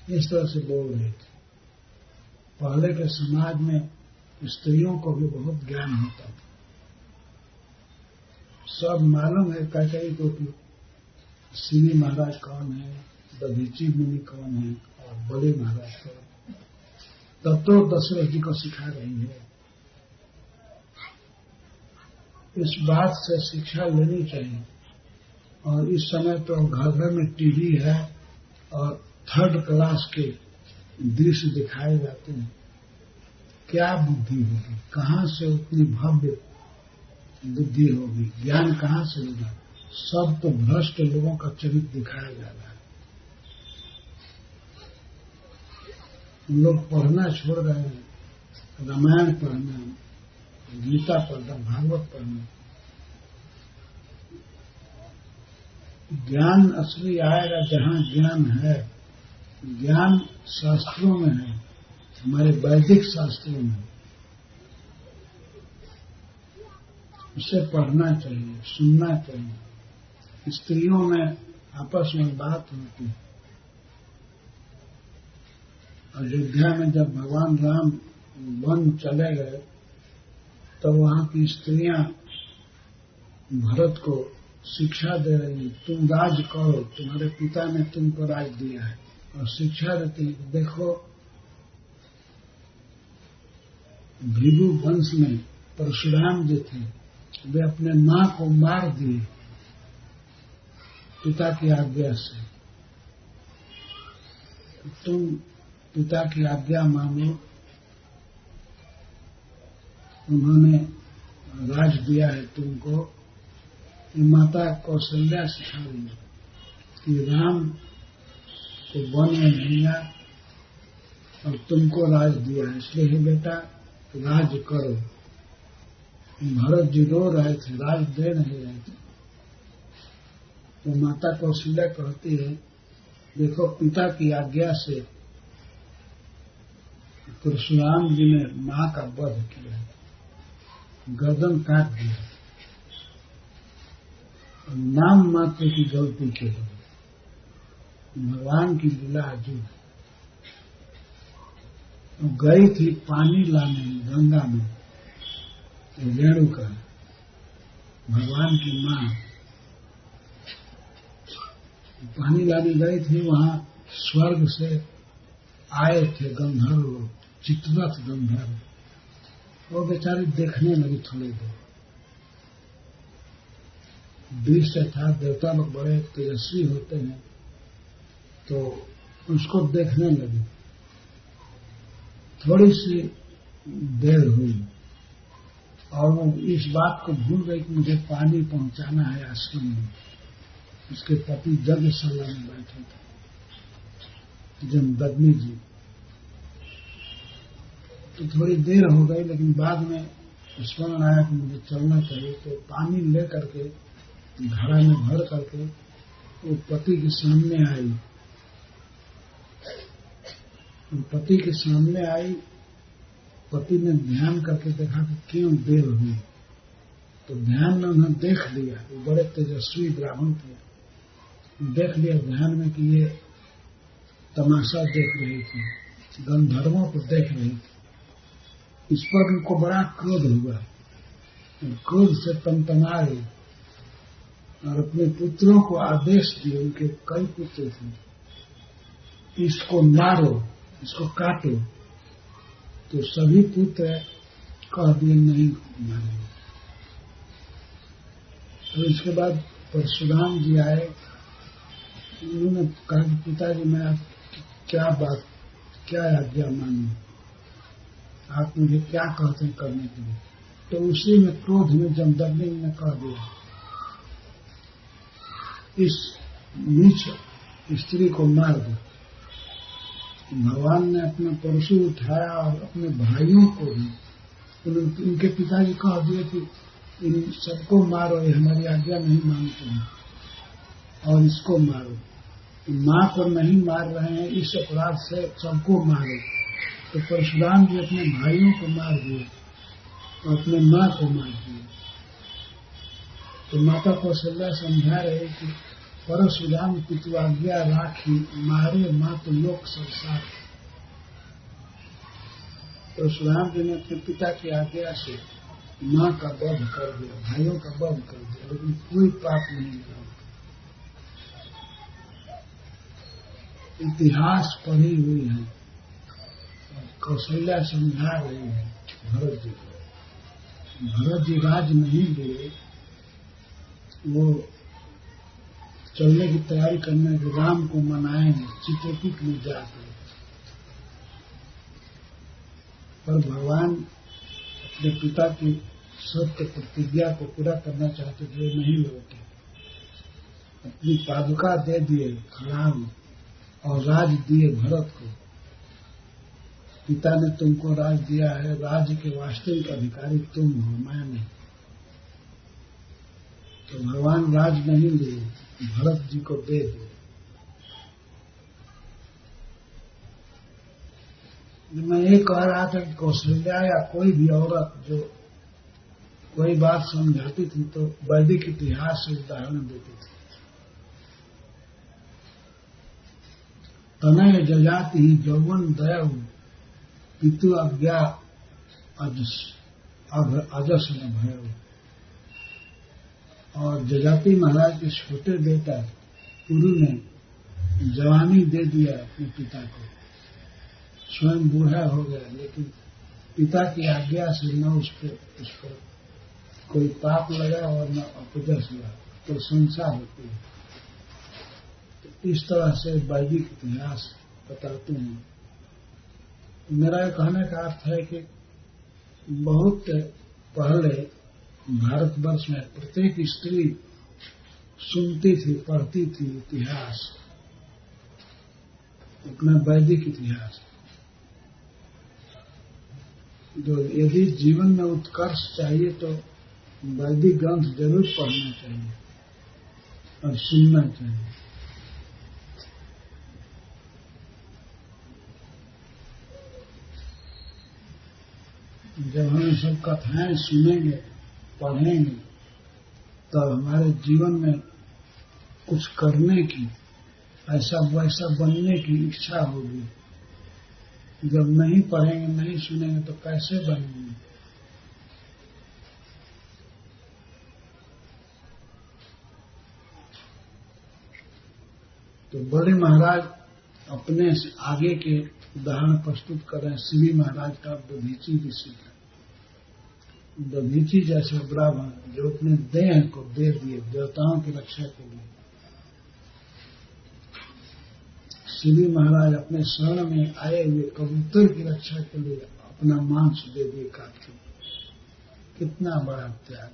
इस तरह से बोल रहे थे। पहले के समाज में स्त्रियों को भी बहुत ज्ञान होता था, सब मालूम है कैकेयी को कि श्री महाराज कौन है, दधीची मुनि कौन है और बड़े महाराज कौन है। तब तो दशरथ जी को सिखा रही है। इस बात से शिक्षा लेनी चाहिए। और इस समय तो घर घर में टीवी है और थर्ड क्लास के दृश्य दिखाए जाते हैं। क्या बुद्धि होगी, कहाँ से उतनी भव्य बुद्धि होगी, ज्ञान कहाँ से होगा। सब तो भ्रष्ट लोगों का चरित्र दिखाया जा रहा है। हम लोग पढ़ना छोड़ रहे हैं, रामायण पढ़ना, गीता पढ़ना, भागवत पढ़ना। ज्ञान असली आएगा जहाँ ज्ञान है। ज्ञान शास्त्रों में है, हमारे वैदिक शास्त्रों में। उसे पढ़ना चाहिए, सुनना चाहिए। स्त्रियों में आपस में बात होती है। अयोध्या में जब भगवान राम वन चले गए तब वहां की स्त्रियां भरत को शिक्षा दे रही, तुम राज करो, तुम्हारे पिता ने तुमको राज दिया है। और शिक्षा देती, देखो भृगु वंश में परशुराम जो थे वे अपने मां को मार दिए पिता की आज्ञा से। तुम पिता की आज्ञा मानो उन्होंने राज दिया है तुमको, ये माता कौशल्या सिखा रही है कि राम को वन में भेजा और तुमको राज दिया है, इसलिए हे बेटा राज करो। भरत जी रो रहे थे, राज दे नहीं रहे थे। तो माता कौशल्या कहती है, देखो पिता की आज्ञा से परशुराम जी ने मां का वध किया, गर्दन काट दिया, नाम मात्र की गलती के लिए। भगवान की लीला अजूब। गई थी पानी लाने गंगा में, रेणुका भगवान की मां पानी लाने गई थी। वहां स्वर्ग से आए थे गंधर्व लोग, चित्ररथ गंधर्व। वो बेचारी देखने लगी थोड़ी देर। दृश्य था, देवता लोग बड़े तेजस्वी होते हैं, तो उसको देखने लगी। थोड़ी सी देर हुई और वो इस बात को भूल गई कि मुझे पानी पहुंचाना है आश्रम में। उसके पति यज्ञशाला में बैठे थे, जमदग्नि जी। तो थोड़ी देर हो गई, लेकिन बाद में स्मरण आया कि मुझे चलना चाहिए। तो पानी ले करके घड़ा में भर करके वो पति के सामने आई। पति के सामने आई, पति ने ध्यान करके देखा कि क्यों देर हुई। तो ध्यान में उन्हें देख लिया, वो बड़े तेजस्वी ब्राह्मण थे, देख लिया ध्यान में कि ये तमाशा देख रही थी, गंधर्वों को देख रही थी। इस पर उनको बड़ा क्रोध हुआ, क्रोध से तमतमाए और अपने पुत्रों को आदेश दिए। उनके कई पुत्र थे, इसको मारो, इसको काटो। तो सभी पुत्र कह दिए नहीं मारेंगे। तो इसके बाद परशुराम जी आए। उन्होंने कहा कि पिताजी मैं आप क्या आज्ञा मानूं, आप मुझे क्या कहते हैं करने के लिए। तो उसी में क्रोध में जमदग्नि ने कह दिया, इस नीच स्त्री को मार दो। भगवान ने अपना परशु उठाया और अपने भाइयों को भी, उनके पिताजी कह दिए कि इन सबको मारो, ये हमारी आज्ञा नहीं मानते हैं, और इसको मारो। मां को नहीं मार रहे हैं, इस अपराध से सबको मारो। तो परशुराम जी अपने भाइयों को मार दिए और अपने मां को मार दिए। तो माता कौशल्या समझा रहे कि परशुराम की तू आज्ञा राखी, मारे मात लोक संसार। परशुराम जी ने अपने पिता की आज्ञा से मां का वध कर दिया, भाइयों का वध कर दिया, लेकिन कोई पाप नहीं किया। इतिहास पढ़ी हुई है, कौशल्या समझा रही है भरत जी को। भरत जी राज नहीं दिए, वो चलने की तैयारी करने के राम को मनाएंगे चित्रकूट में जाकर। पर भगवान अपने पिता की सत्य प्रतिज्ञा को पूरा करना चाहते थे, नहीं लौटे। अपनी पादुका दे दिए खड़ाम और राज दिए भरत को। पिता ने तुमको राज दिया है, राज्य के वास्तविक अधिकारी तुम हो, मैं नहीं। तो भगवान राज नहीं लिए, भरत जी को दे दिए। मैं ये कह रहा था कि कौशल्या या कोई भी औरत जो कोई बात समझाती थी तो वैदिक इतिहास से उदाहरण देती थी। तनय जजाति ही यौवन दया पितु आज्ञा अजस न भय। और जजाति महाराज के छोटे बेटा पुरु ने जवानी दे दिया अपने पिता को, स्वयं बूढ़ा हो गया, लेकिन पिता की आज्ञा से न उस पर कोई पाप लगा और न अपजस लगा, प्रशंसा होती है। तो इस तरह से वैदिक इतिहास बताते हैं। मेरा कहने का अर्थ है कि बहुत पहले भारतवर्ष में प्रत्येक स्त्री सुनती थी, पढ़ती थी इतिहास, अपना वैदिक इतिहास। जो यदि जीवन में उत्कर्ष चाहिए तो वैदिक ग्रंथ जरूर पढ़ना चाहिए और सुनना चाहिए। जब हम सब कथाएं सुनेंगे, पढ़ेंगे, तब हमारे जीवन में कुछ करने की, ऐसा वैसा बनने की इच्छा होगी। जब नहीं पढ़ेंगे, नहीं सुनेंगे तो कैसे बनेंगे? तो बड़े महाराज अपने से आगे के उदाहरण प्रस्तुत कर रहे हैं। शिवी महाराज का दधीची ऋषि का, दधीची जैसे ब्राह्मण जो अपने देह को दे दिए देवताओं की रक्षा के लिए। शिवी महाराज अपने शरण में आए हुए कबूतर की रक्षा के लिए अपना मांस दे दिए काट के। कितना बड़ा त्याग,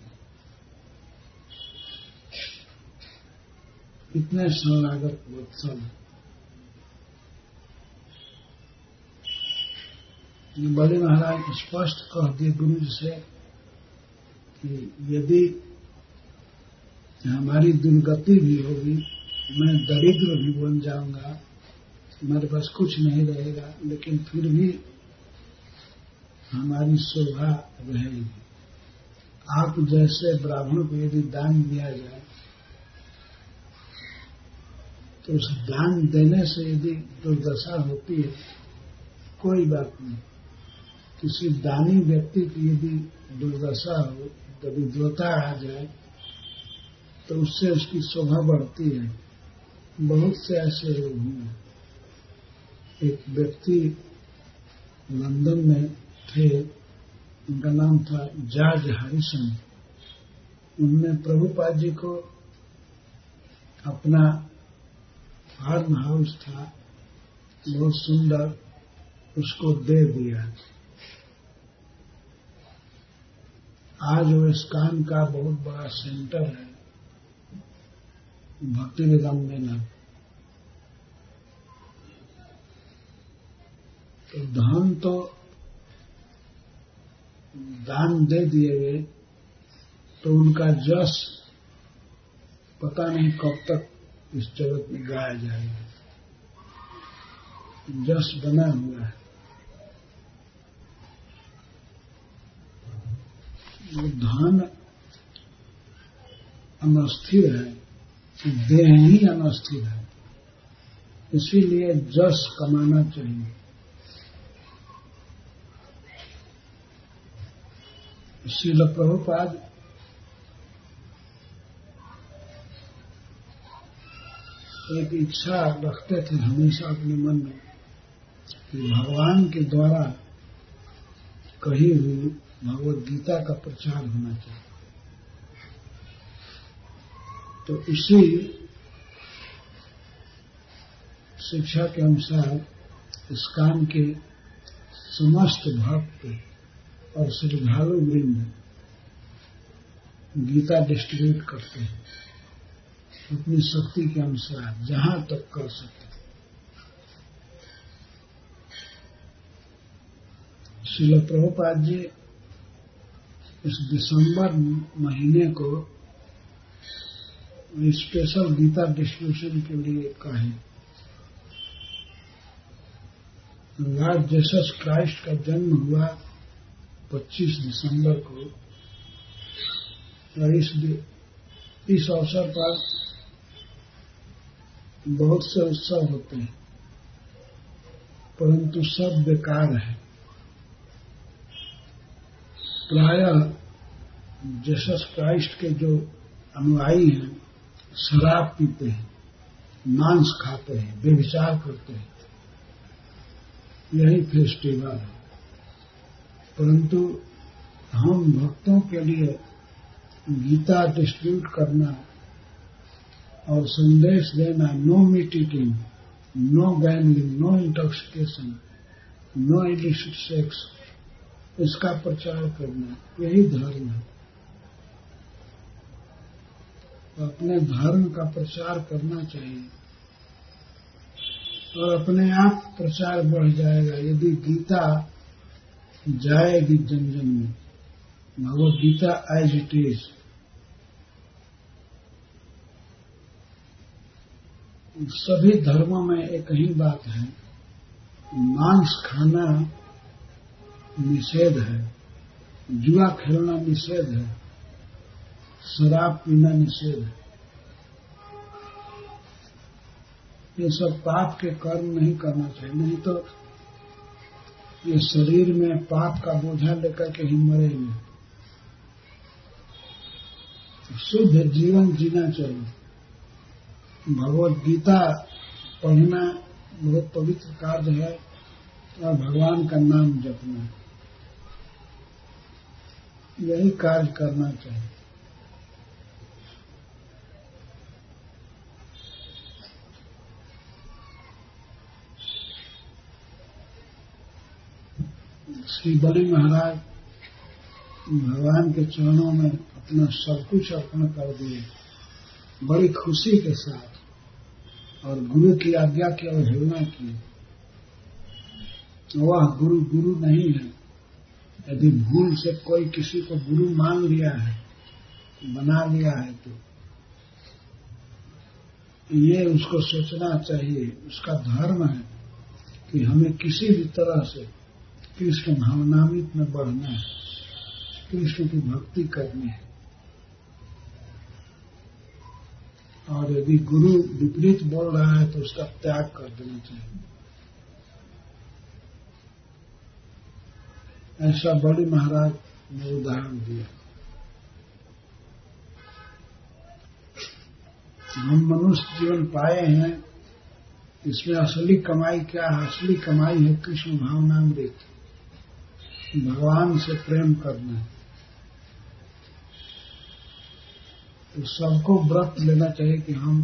कितने शरणागत वत्सल। बड़े महाराज स्पष्ट कह दिए गुरु जी से कि यदि हमारी दुर्गति भी होगी, मैं दरिद्र भी बन जाऊंगा, हमारे पास कुछ नहीं रहेगा, लेकिन फिर भी हमारी शोभा रहेगी। आप जैसे ब्राह्मण को यदि दान दिया जाए तो उस दान देने से यदि दुर्दशा होती है, कोई बात नहीं। किसी दानी व्यक्ति की यदि दुर्दशा हो, दरिद्रता आ जाए, तो उससे उसकी शोभा बढ़ती है। बहुत से ऐसे लोग हैं। एक व्यक्ति लंदन में थे, उनका नाम था जॉर्ज हैरिसन। उन्होंने प्रभुपाद जी को अपना फार्म हाउस था, बहुत सुंदर, उसको दे दिया। आज वो इस्कॉन का बहुत बड़ा सेंटर है, भक्ति निगम में ना। तो धन तो दान दे दिए गए, तो उनका जस पता नहीं कब तक इस जगत में गाया जाएगा। जस बना हुआ है। धन अनस्थिर है, देह ही अनस्थिर है, इसीलिए जस कमाना चाहिए। श्रील प्रभुपाद एक इच्छा रखते थे हमेशा अपने मन में कि भगवान के द्वारा कही हुई भगवद गीता का प्रचार होना चाहिए। तो इसी शिक्षा के अनुसार इस्कॉन के समस्त भक्त और श्रद्धालु वृंद गीता डिस्ट्रीब्यूट करते हैं अपनी शक्ति के अनुसार, जहां तक कर सकते। श्रील प्रभुपाद जी इस दिसंबर महीने को स्पेशल गीता डिस्ट्रीब्यूशन के लिए कहे। लॉर्ड जीसस क्राइस्ट का जन्म हुआ 25 दिसंबर को, और इस अवसर पर बहुत से उत्सव होते हैं, परंतु सब बेकार है। प्रायः जीसस क्राइस्ट के जो अनुयायी हैं शराब पीते हैं, मांस खाते हैं, व्यभिचार करते हैं, यही फेस्टिवल है। परंतु हम भक्तों के लिए गीता डिस्ट्रीब्यूट करना और संदेश देना, no meat eating, no gambling, no intoxication, no illicit sex, इसका प्रचार करना, यही धर्म है। तो अपने धर्म का प्रचार करना चाहिए और अपने आप प्रचार बढ़ जाएगा। यदि गीता जाएगी जन जन में, Bhagavad Gita as it is, सभी धर्मों में एक ही बात है, मांस खाना निषेध है, जुआ खेलना निषेध है, शराब पीना निषेध है। ये सब पाप के कर्म नहीं करना चाहिए, नहीं तो ये शरीर में पाप का बोझा लेकर के ही मरेंगे। शुद्ध जीवन जीना चाहिए। भगवद गीता पढ़ना बहुत पवित्र कार्य है और भगवान का नाम जपना, यही कार्य करना चाहिए। श्री बलि महाराज भगवान के चरणों में अपना सब कुछ अर्पण कर दिए बड़ी खुशी के साथ, और गुरु की आज्ञा की अवहेलना की। वह गुरु नहीं है। यदि भूल से कोई किसी को गुरु मान लिया है, बना लिया है, तो ये उसको सोचना चाहिए, उसका धर्म है कि हमें किसी भी तरह से कृष्ण भावनामृत में बढ़ना है, कृष्ण की भक्ति करनी है। और यदि गुरु विपरीत बोल रहा है तो उसका त्याग कर देना चाहिए। ऐसा बलि महाराज ने उदाहरण दिया। हम मनुष्य जीवन पाए हैं, इसमें असली कमाई क्या है? असली कमाई है कृष्ण भावनामृत, भगवान से प्रेम करना है। तो सबको व्रत लेना चाहिए कि हम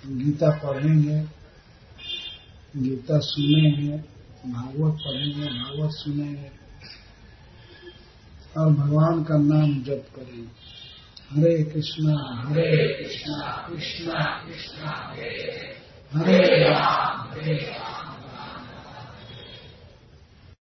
गीता पढ़ेंगे, गीता सुनेंगे, भागवत पढ़ेंगे, भागवत सुनेंगे और भगवान का नाम जप करेंगे। हरे कृष्णा कृष्णा कृष्णा हरे हरे राम हरे राम।